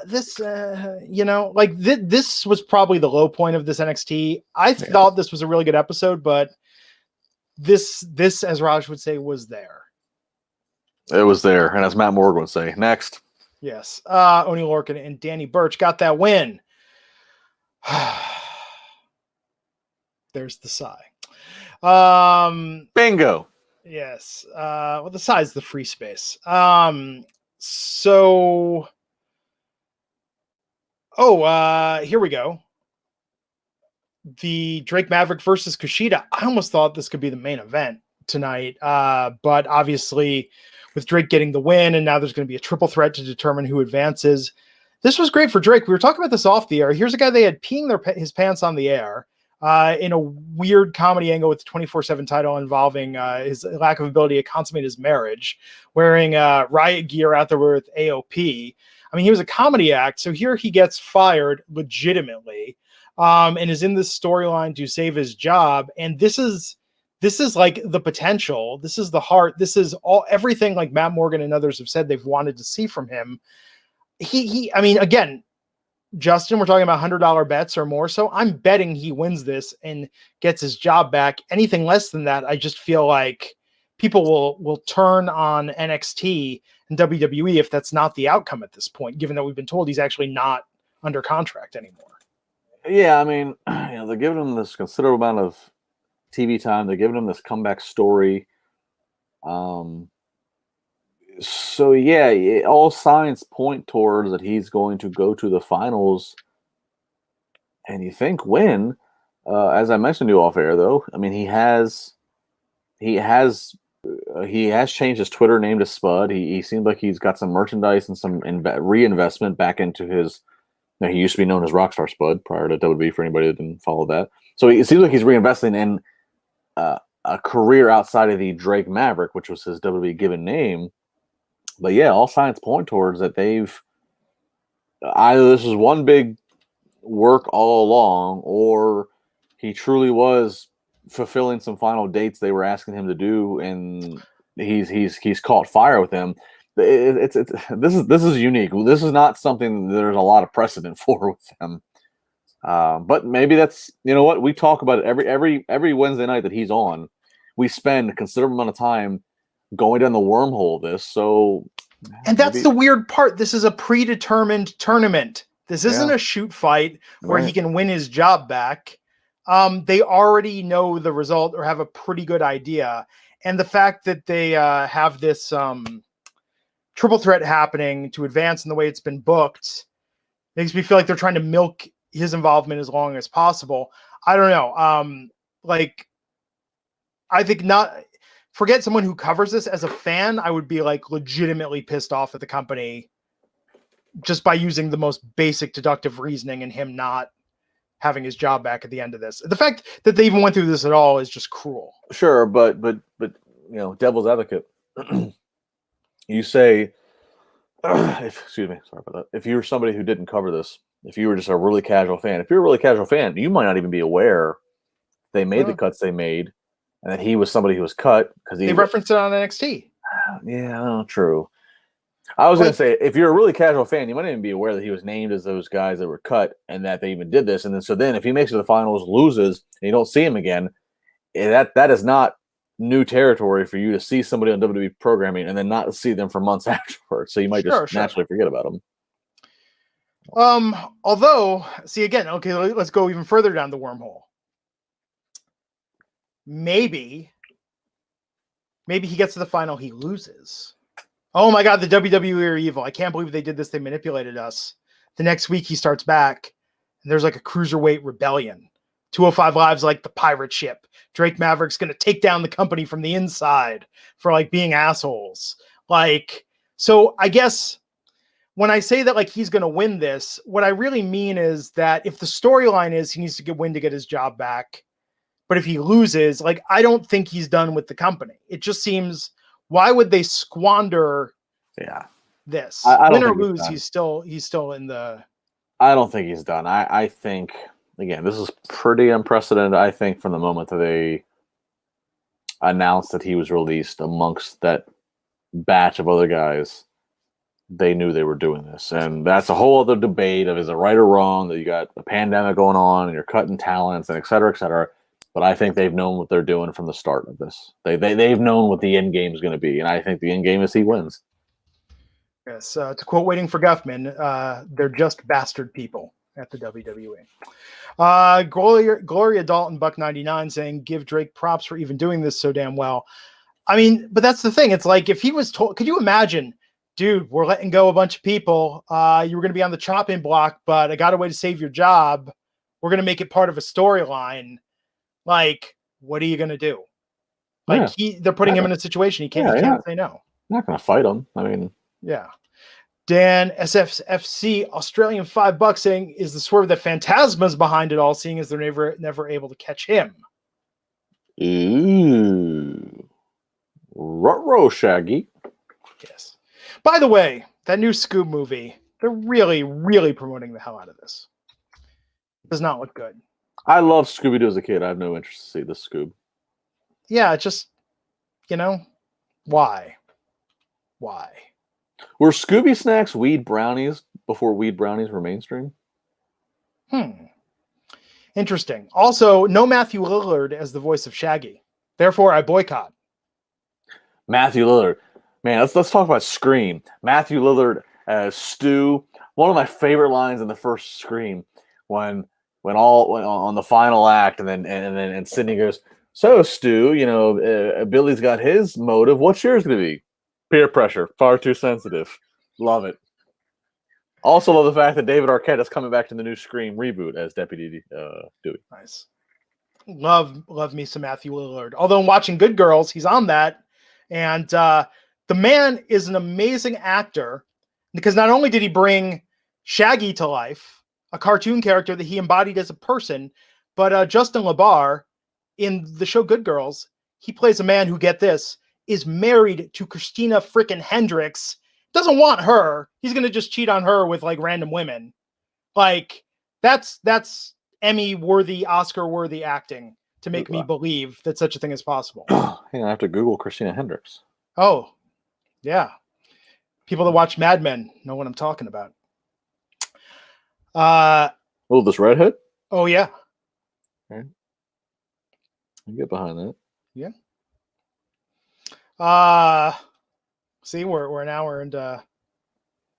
This, this was probably the low point of this NXT. I thought this was a really good episode, but this, as Raj would say, was there. It was there, and as Matt Morgan would say, next. Yes. Oni Lorcan and Danny Burch got that win. There's the sigh. Bingo. Yes. Well, the sigh is the free space. Here we go. The Drake Maverick versus Kushida. I almost thought this could be the main event tonight. But obviously with Drake getting the win, and now there's going to be a triple threat to determine who advances. This was great for Drake. We were talking about this off the air. Here's a guy they had peeing his pants on the air in a weird comedy angle with the 24/7 title involving his lack of ability to consummate his marriage, wearing riot gear out there with AOP. I mean, he was a comedy act. So here he gets fired legitimately and is in this storyline to save his job. And this is like the potential. This is the heart. This is everything like Matt Morgan and others have said they've wanted to see from him. I mean, again, Justin, we're talking about $100 bets or more. So I'm betting he wins this and gets his job back. Anything less than that, I just feel like people will turn on NXT and WWE if that's not the outcome at this point, given that we've been told he's actually not under contract anymore. Yeah, I mean, they're giving him this considerable amount of TV time. They're giving him this comeback story. So yeah, all signs point towards that he's going to go to the finals, and you think win. As I mentioned to you off air, though, I mean he has changed his Twitter name to Spud. He seems like he's got some merchandise and some reinvestment back into his. Now, he used to be known as Rockstar Spud prior to WWE. For anybody that didn't follow that, so it seems like he's reinvesting in a career outside of the Drake Maverick, which was his WWE given name. But yeah, all signs point towards that they've either this was one big work all along, or he truly was fulfilling some final dates they were asking him to do, and he's caught fire with them. This is unique. This is not something that there's a lot of precedent for with them. But maybe that's, you know what, we talk about it every Wednesday night that he's on. We spend a considerable amount of time going down the wormhole of this. And that's the weird part. This is a predetermined tournament. This isn't a shoot fight where he can win his job back. They already know the result or have a pretty good idea. And the fact that they have this triple threat happening to advance in the way it's been booked makes me feel like they're trying to milk his involvement as long as possible. I don't know. I think not. Forget someone who covers this. As a fan, I would be like legitimately pissed off at the company just by using the most basic deductive reasoning and him not having his job back at the end of this. The fact that they even went through this at all is just cruel. Sure, but you know, devil's advocate. You say, excuse me, sorry about that. If you're somebody who didn't cover this, if you were just a really casual fan, if you're a really casual fan, you might not even be aware they made the cuts they made, and that he was somebody who was cut because they referenced it on NXT. Yeah, true. I was going to say, if you're a really casual fan, you might not even be aware that he was named as those guys that were cut and that they even did this. And then if he makes it to the finals, loses, and you don't see him again, that is not new territory for you to see somebody on WWE programming and then not see them for months afterwards. So you might just naturally forget about them. Although, see again, okay, let's go even further down the wormhole. Maybe he gets to the final, he loses. Oh my God, the WWE are evil. I can't believe they did this. They manipulated us. The next week he starts back and there's like a cruiserweight rebellion. 205 Live's like the pirate ship. Drake Maverick's going to take down the company from the inside for like being assholes. So I guess when I say that like he's going to win this, what I really mean is that if the storyline is he needs to win to get his job back, but if he loses, like I don't think he's done with the company. It just seems, why would they squander this? I Win don't or think lose, he's still in the. I don't think he's done. I think, again, this is pretty unprecedented. I think from the moment that they announced that he was released amongst that batch of other guys, they knew they were doing this. And that's a whole other debate of is it right or wrong that you got a pandemic going on and you're cutting talents and et cetera, et cetera. But I think they've known what they're doing from the start of this. They've known what the end game is going to be. And I think the end game is he wins. Yes. To quote Waiting for Guffman, they're just bastard people at the WWE. Gloria Dalton, Buck99 saying, give Drake props for even doing this so damn well. I mean, but that's the thing. It's like if he was told, could you imagine, dude, we're letting go a bunch of people. You were going to be on the chopping block, but I got a way to save your job. We're going to make it part of a storyline. Like, what are you going to do? Like they're putting him in a situation. He can't say no. I'm not going to fight him. I mean, yeah. Dan SFFC Australian $5 saying, is the swerve that Phantasma's behind it all, seeing as they're never able to catch him? Ooh. Ruh-roh, Shaggy. Yes. By the way, that new Scoob movie, they're really, really promoting the hell out of this. It does not look good. I love Scooby-Doo as a kid. I have no interest to see this Scoob. Yeah, it's just, why? Why? Were Scooby Snacks weed brownies before weed brownies were mainstream? Interesting. Also, no Matthew Lillard as the voice of Shaggy. Therefore, I boycott. Matthew Lillard. Man, let's talk about Scream. Matthew Lillard as Stu. One of my favorite lines in the first Scream when on the final act, and then Sidney goes, "So Stu, Billy's got his motive. What's yours going to be?" Peer pressure. Far too sensitive. Love it. Also love the fact that David Arquette is coming back to the new Scream reboot as Deputy Dewey. Nice. Love me some Matthew Lillard. Although in watching Good Girls, he's on that. And the man is an amazing actor because not only did he bring Shaggy to life, a cartoon character that he embodied as a person, but Justin LaBar in the show Good Girls, he plays a man who, get this, is married to Christina frickin' Hendricks, doesn't want her. He's going to just cheat on her with like random women. Like that's Emmy-worthy, Oscar-worthy acting to make me believe that such a thing is possible. Hang on, I have to Google Christina Hendricks. Oh, yeah. People that watch Mad Men know what I'm talking about. This redhead? Oh, yeah. Okay. I get behind that. Yeah. See, we're an hour and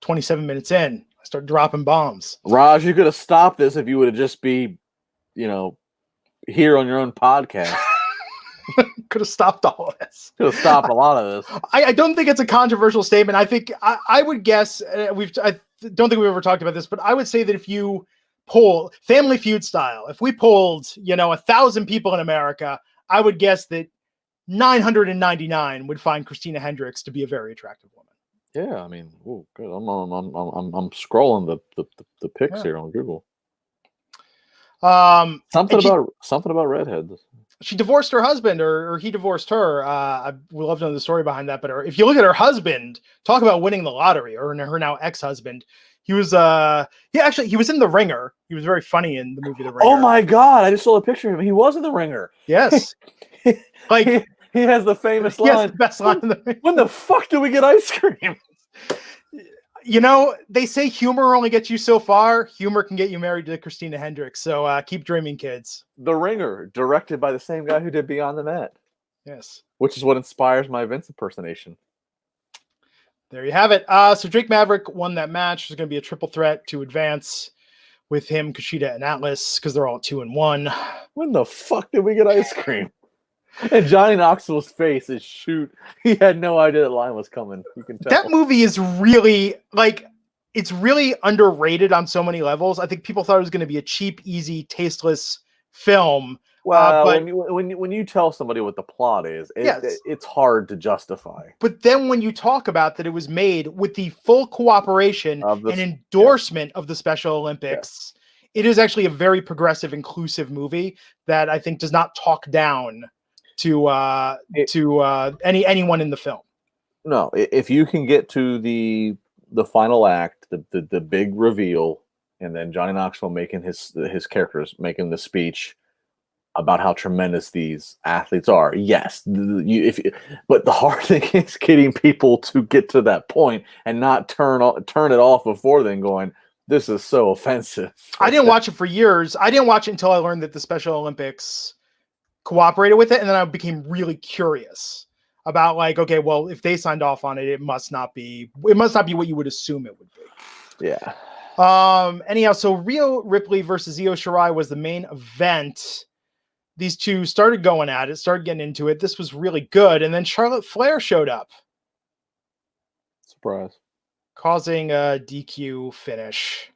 27 minutes in. I start dropping bombs. Raj, you could have stopped this if you would have just be, here on your own podcast. Could have stopped all of this. Could have stopped a lot of this. I don't think it's a controversial statement. I think I would guess I don't think we've ever talked about this, but I would say that if you poll Family Feud style, if we polled 1,000 people in America, I would guess that 999 would find Christina Hendricks to be a very attractive woman. Yeah, I mean, good. I'm scrolling the pics here on Google. Something about redheads. She divorced her husband, or he divorced her. I would love to know the story behind that. But if you look at her husband, talk about winning the lottery, or her now ex-husband. He was he was in The Ringer. He was very funny in the movie The Ringer. Oh my God, I just saw a picture of him. He was in The Ringer. Yes. Like he has the famous line. He has the best line in the Ringer. When the fuck do we get ice cream? They say humor only gets you so far. Humor can get you married to Christina Hendricks. So keep dreaming, kids. The Ringer, directed by the same guy who did Beyond the Mat. Yes. Which is what inspires my Vince impersonation. There you have it. So Drake Maverick won that match. There's going to be a triple threat to advance with him, Kushida, and Atlas because they're all 2-1. When the fuck did we get ice cream? And Johnny Knoxville's face is shoot. He had no idea that line was coming. You can tell. That movie is really it's really underrated on so many levels. I think people thought it was going to be a cheap, easy, tasteless film. Well, But when you tell somebody what the plot is, yes. it's hard to justify. But then when you talk about that it was made with the full cooperation Of the- and endorsement of the Special Olympics, it is actually a very progressive, inclusive movie that I think does not talk down to anyone in the film. No, if you can get to the final act, the big reveal, and then Johnny Knoxville making his characters making the speech about how tremendous these athletes are. Yes, but the hard thing is getting people to get to that point and not turn it off before then going, this is so offensive. I didn't watch it for years. I didn't watch it until I learned that the Special Olympics cooperated with it, and then I became really curious about like, okay, well, if they signed off on it, it must not be what you would assume it would be. Yeah. Anyhow, so Rhea Ripley versus Io Shirai was the main event. These two started going at it, started getting into it. This was really good. And then Charlotte Flair showed up. Surprise. Causing a DQ finish.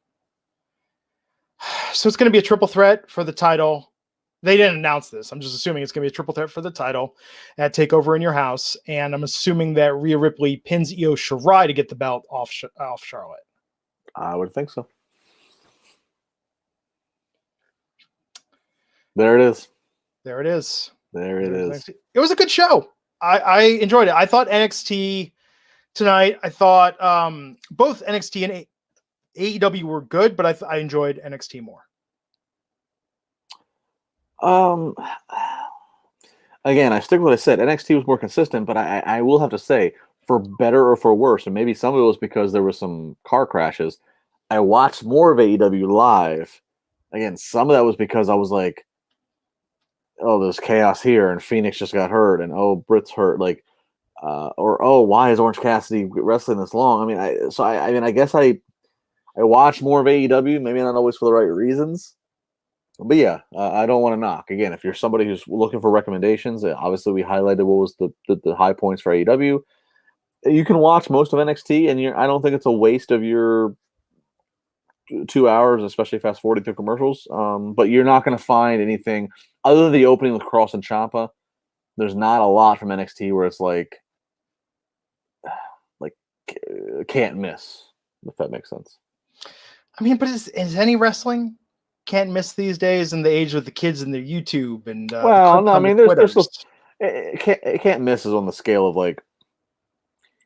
So it's going to be a triple threat for the title. They didn't announce this. I'm just assuming it's going to be a triple threat for the title at TakeOver in Your House. And I'm assuming that Rhea Ripley pins Io Shirai to get the belt off Charlotte. I would think so. There it is. There it is. There it is. It was a good show. I enjoyed it. I thought NXT tonight, I thought both NXT and AEW were good, but I enjoyed NXT more. Again, I stick with what I said. NXT was more consistent, but I will have to say, for better or for worse, and maybe some of it was because there were some car crashes, I watched more of AEW live. Again, some of that was because I was like, oh, there's chaos here, and Phoenix just got hurt, and oh, Britt's hurt, like, or oh, why is Orange Cassidy wrestling this long? I mean, I guess I watch more of AEW, maybe not always for the right reasons, but yeah, I don't want to knock. Again, if you're somebody who's looking for recommendations, obviously we highlighted what was the high points for AEW. You can watch most of NXT, and I don't think it's a waste of your 2 hours, especially fast forwarding through commercials. But you're not going to find anything other than the opening with Cross and Ciampa. There's not a lot from NXT where it's like can't miss, if that makes sense. I mean, but is any wrestling can't miss these days in the age with the kids and their YouTube and well, no, I mean, there's it can't miss is on the scale of like,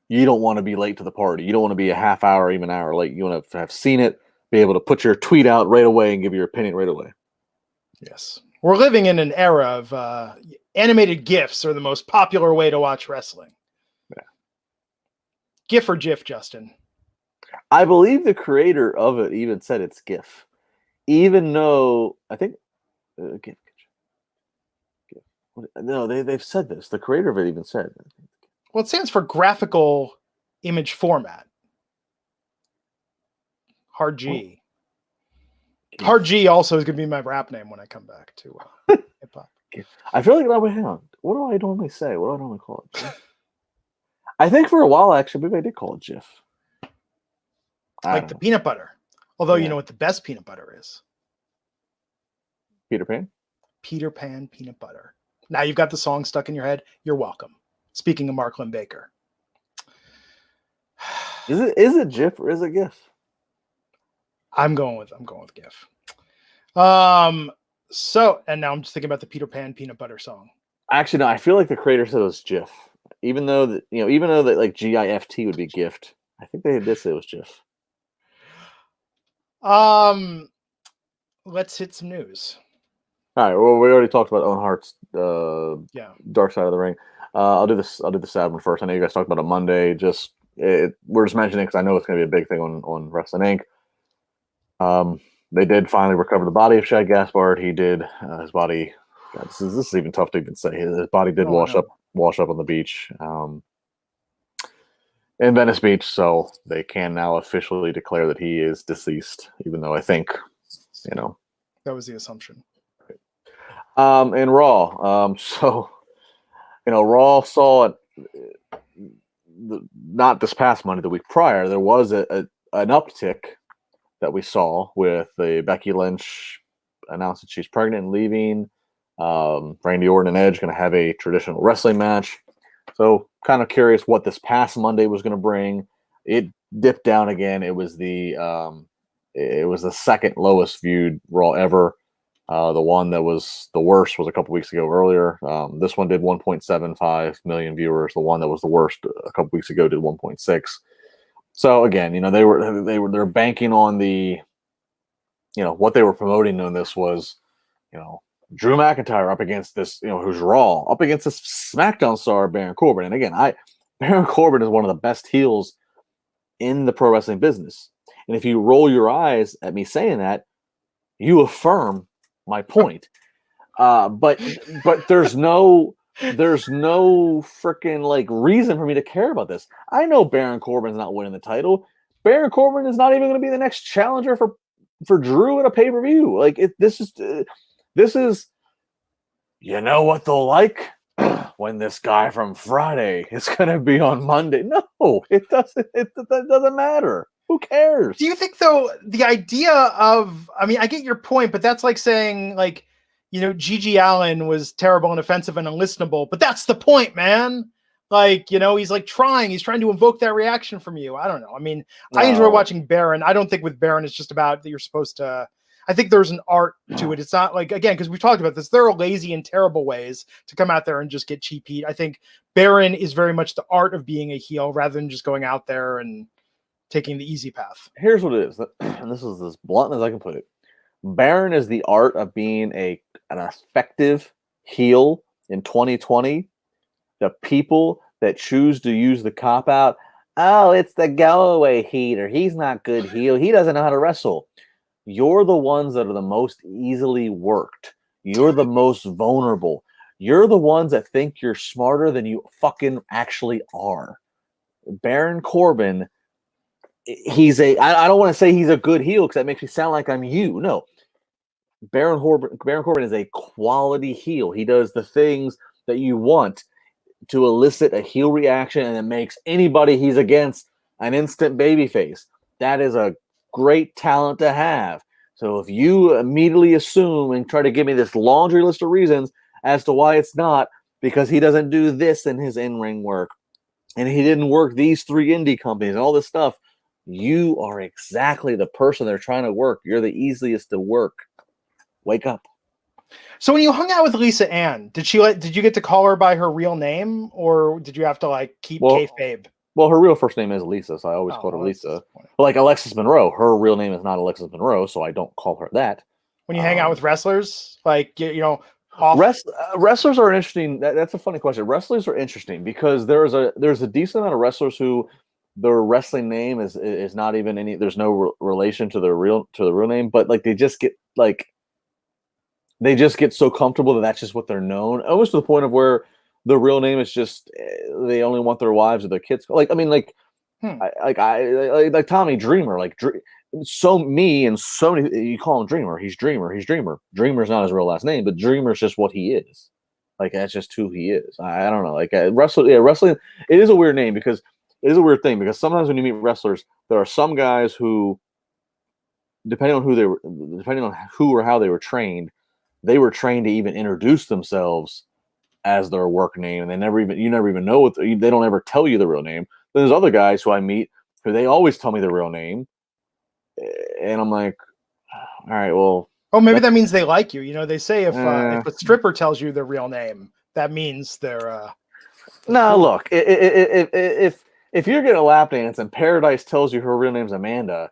you don't want to be late to the party. You don't want to be a half hour, even hour late. You want to have seen it, be able to put your tweet out right away and give your opinion right away. Yes. We're living in an era of animated GIFs are the most popular way to watch wrestling. Yeah. GIF or GIF, Justin? I believe the creator of it even said it's GIF. Even though, I think, GIF. No, they've said this. The creator of it even said. Well, it stands for graphical image format. Hard G. Hard G also is going to be my rap name when I come back to hip hop. I feel like hang on. What do I normally say? What do I normally call it? GIF? I think for a while, actually, maybe I did call it GIF. Like the peanut butter. Although you know what the best peanut butter is? Peter Pan? Peter Pan peanut butter. Now you've got the song stuck in your head. You're welcome. Speaking of Marklin Baker. Is it GIF or is it GIF? I'm going with GIF. So, and now I'm just thinking about the Peter Pan peanut butter song. Actually, no, I feel like the creator said it was GIF. Even though that like GIFT would be gift. I think they did say it was GIF. Let's hit some news. All right. Well, we already talked about Owen Hart's Dark Side of the Ring. I'll do this sad one first. I know you guys talked about it Monday. We're just mentioning because I know it's going to be a big thing on Wrestling Inc. They did finally recover the body of Shad Gaspard. He did his body. God, this is even tough to even say. His body did wash up on the beach in Venice Beach. So they can now officially declare that he is deceased. Even though I think, that was the assumption. And Raw. So Raw saw it. Not this past Monday, the week prior, there was an uptick that we saw with the Becky Lynch announced that she's pregnant and leaving. Randy Orton and Edge going to have a traditional wrestling match. So kind of curious what this past Monday was going to bring. It dipped down again. It was the second lowest viewed Raw ever. The one that was the worst was a couple weeks ago earlier. This one did 1.75 million viewers. The one that was the worst a couple weeks ago did 1.6. So again, they're banking on the, what they were promoting on this was, Drew McIntyre up against this, who's Raw, up against this SmackDown star Baron Corbin. And again, Baron Corbin is one of the best heels in the pro wrestling business. And if you roll your eyes at me saying that, you affirm my point. But there's no freaking reason for me to care about this. I know Baron Corbin's not winning the title. Baron Corbin is not even going to be the next challenger for Drew at a pay-per-view. This is, what they'll like when this guy from Friday is going to be on Monday. No, it doesn't. It doesn't matter. Who cares? Do you think, though, the idea of, I get your point, but that's like saying, Gigi Allen was terrible and offensive and unlistenable, but that's the point, man. He's trying to invoke that reaction from you. I don't know. I enjoy watching Baron. I don't think with Baron, it's just about that you're supposed to, I think there's an art to it. It's not again, because we've talked about this, there are lazy and terrible ways to come out there and just get cheap heat. I think Baron is very much the art of being a heel rather than just going out there and taking the easy path. Here's what it is, and this is as blunt as I can put it. Baron is the art of being an effective heel in 2020. The people that choose to use the cop-out, oh, it's the go-away heater. He's not good heel. He doesn't know how to wrestle. You're the ones that are the most easily worked. You're the most vulnerable. You're the ones that think you're smarter than you fucking actually are. Baron Corbin, I don't want to say he's a good heel because that makes me sound like I'm you. No. Baron Corbin is a quality heel. He does the things that you want to elicit a heel reaction, and it makes anybody he's against an instant babyface. That is a great talent to have. So if you immediately assume and try to give me this laundry list of reasons as to why it's not, because he doesn't do this in his in-ring work, and he didn't work these 3 indie companies and all this stuff, you are exactly the person they're trying to work. You're the easiest to work. Wake up. So when you hung out with Lisa Ann, did you get to call her by her real name, or did you have to keep kayfabe? Well, her real first name is Lisa, so I always call her Lisa. But Alexis Monroe, her real name is not Alexis Monroe, so I don't call her that. When you hang out with wrestlers, wrestlers are interesting. That's a funny question. Wrestlers are interesting because there's a decent amount of wrestlers who their wrestling name is not even any. There's no relation to the real name, but they just get so comfortable that that's just what they're known, almost to the point of where the real name is just they only want their wives or their kids. Tommy Dreamer, so me and so many, you call him Dreamer. He's Dreamer. Dreamer's not his real last name, but Dreamer's just what he is. That's just who he is. I don't know. Wrestling. It is a weird name because it is a weird thing because sometimes when you meet wrestlers, there are some guys who, depending on who or how they were trained to even introduce themselves as their work name, and you never even know they don't ever tell you the real name. Then there's other guys who I meet who they always tell me the real name, and I'm like, all right, well. Oh, maybe that means they like you. They say if a stripper tells you their real name, that means they're. No, look, if you're getting a lap dance and Paradise tells you her real name's Amanda,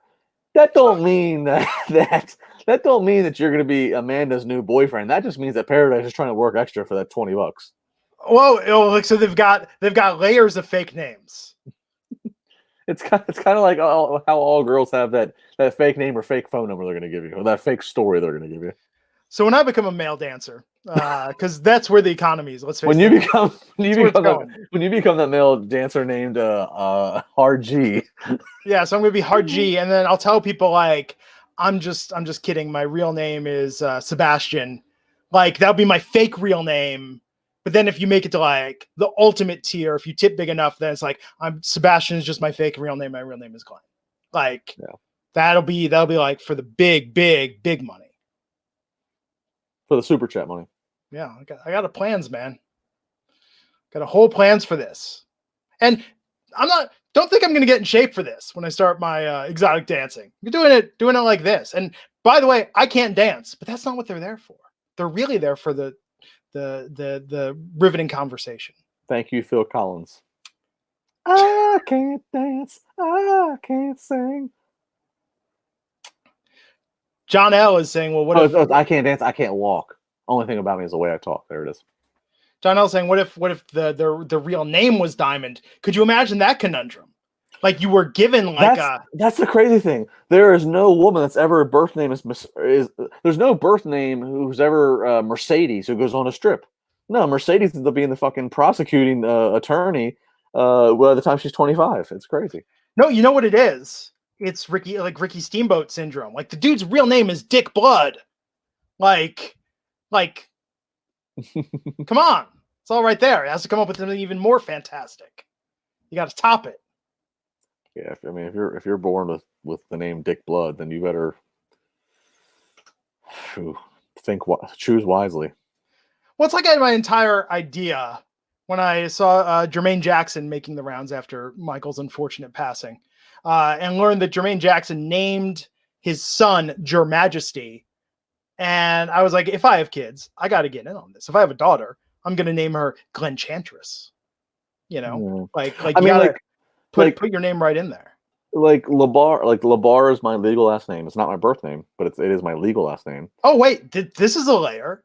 that don't mean that don't mean that you're going to be Amanda's new boyfriend. That just means that Paradise is trying to work extra for that $20. Well, so they've got layers of fake names. It's kind of like how all girls have that fake name or fake phone number they're going to give you, or that fake story they're going to give you. So when I become a male dancer, because that's where the economy is. Let's face it. When you become that male dancer named Hard G. Yeah, so I'm going to be Hard G, and then I'll tell people I'm just kidding. My real name is Sebastian. That'll be my fake real name. But then if you make it to the ultimate tier, if you tip big enough, then it's I'm Sebastian is just my fake real name. My real name is Glenn. That'll be for the big money. For the super chat money. Yeah, I got a plans, man. Got a whole plans for this. And don't think I'm going to get in shape for this when I start my exotic dancing. You're doing it like this. And by the way, I can't dance, but that's not what they're there for. They're really there for the riveting conversation. Thank you, Phil Collins. I can't dance. I can't sing. John L is saying, well, what if I can't dance? I can't walk. Only thing about me is the way I talk. There it is. John L saying, what if the real name was Diamond? Could you imagine that conundrum? Like you were given that's the crazy thing. There is no woman that's ever birth name is there's no birth name who's ever Mercedes who goes on a strip. No, Mercedes is being the fucking prosecuting attorney by the time she's 25. It's crazy. No, you know what it is? It's Ricky Steamboat syndrome. Like the dude's real name is Dick Blood. Like come on. It's all right there. It has to come up with something even more fantastic. You got to top it. Yeah, if you're born with the name Dick Blood, then you better choose wisely. Well, it's like I had my entire idea when I saw Jermaine Jackson making the rounds after Michael's unfortunate passing, and learned that Jermaine Jackson named his son Your Majesty. And I was like, if I have kids, I got to get in on this. If I have a daughter, I'm going to name her Glenchantress. You know, put your name right in there. Like LaBar is my legal last name. It's not my birth name, but it is my legal last name. Oh wait, this is a layer.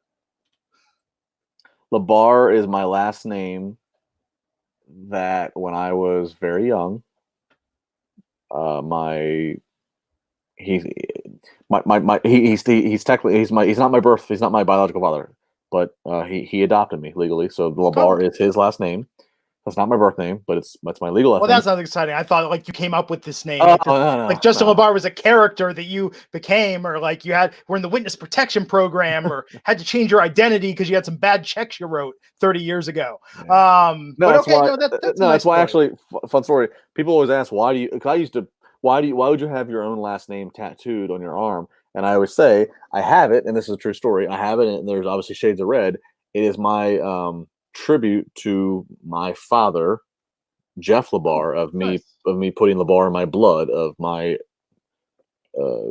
LaBar is my last name. That when I was very young, he's not my biological father, but he adopted me legally. So LaBar is his last name. That's not my birth name, but that's my legal last name. Well, that sounds exciting. I thought like you came up with this name. No, Justin LaBar was a character that you became, or like were in the witness protection program, or had to change your identity because you had some bad checks you wrote 30 years ago. Yeah. That's why actually fun story. People always ask why would you have your own last name tattooed on your arm? And I always say I have it, and this is a true story. I have it, and there's obviously shades of red. It is my tribute to my father, Jeff LaBar, of me putting LaBar in my blood, of my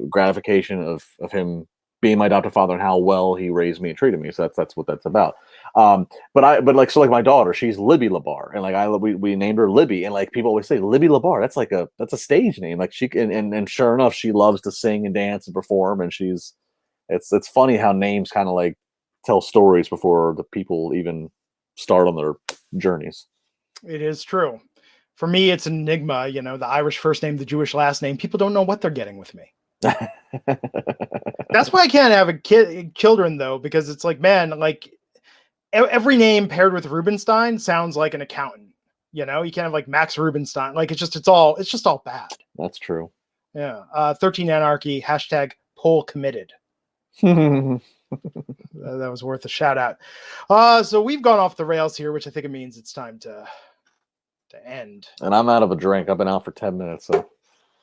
gratification of him being my adopted father and how well he raised me and treated me. So that's what that's about. But my daughter, she's Libby LaBar, and we named her Libby, and like people always say Libby LaBar, that's a stage name. Like she can, and sure enough, she loves to sing and dance and perform, and it's funny how names kind of like tell stories before the people even start on their journeys. It is true. For me, it's an enigma. You know, the Irish first name, the Jewish last name. People don't know what they're getting with me. That's why I can't have children though, because it's like, man, like every name paired with Rubenstein sounds like an accountant. You know, you can't have like Max Rubenstein. Like it's just all bad. That's true. Yeah. 13 Anarchy, #poll committed. That was worth a shout out. So we've gone off the rails here, which I think it means it's time to end. And I'm out of a drink. I've been out for 10 minutes, so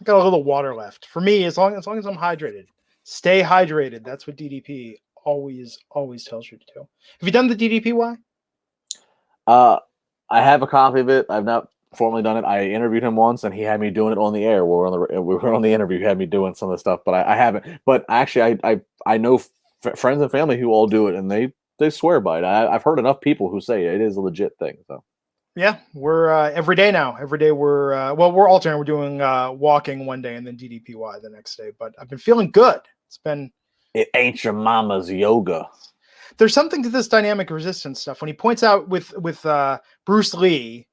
I got a little water left. For me, as long as I'm hydrated, stay hydrated. That's what DDP always tells you to do. Have you done the DDPY? I have a copy of it. I've not formally done it. I interviewed him once, and he had me doing it on the air. We were on the interview. He had me doing some of the stuff, but I haven't. But actually, I know friends and family who all do it, and they swear by it. I've heard enough people who say it is a legit thing. So yeah, we're every day now. Every day we're alternating. We're doing walking one day and then DDPY the next day. But I've been feeling good. It ain't your mama's yoga. There's something to this dynamic resistance stuff when he points out with Bruce Lee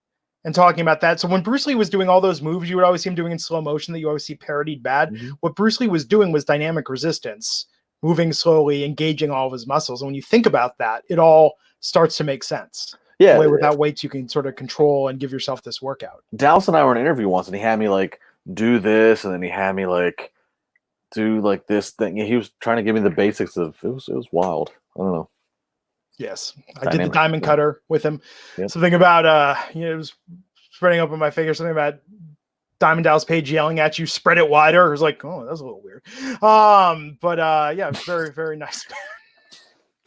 and talking about that. So when Bruce Lee was doing all those moves, you would always see him doing in slow motion that you always see parodied bad. Mm-hmm. What Bruce Lee was doing was dynamic resistance, moving slowly, engaging all of his muscles. And when you think about that, it all starts to make sense. Yeah. Without weights, you can sort of control and give yourself this workout. Dallas and I were in an interview once, and he had me like do this, and then he had me like do like this thing. He was trying to give me the basics of it. Was wild. I don't know. Yes, I did the diamond cutter with him. Yep. Something about it was spreading open my finger. Something about Diamond Dallas Page yelling at you, spread it wider. It was like, oh, that's a little weird. But yeah, very, very nice.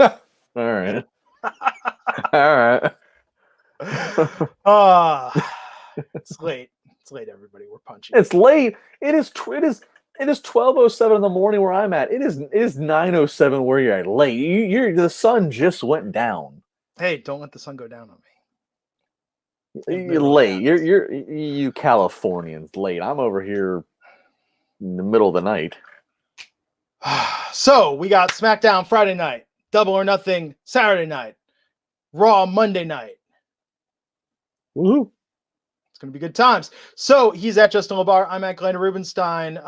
All right. All right. It's late. It's late, everybody. We're punching. It's late. It is 12:07 in the morning where I'm at. It is 9:07 where you're at. Late. The sun just went down. Hey, don't let the sun go down on me. You're late. You Californians late. I'm over here in the middle of the night. So we got SmackDown Friday night, Double or Nothing Saturday night, Raw Monday night. Woohoo! It's gonna be good times. So he's at Justin LaBar. I'm at Glenn Rubenstein.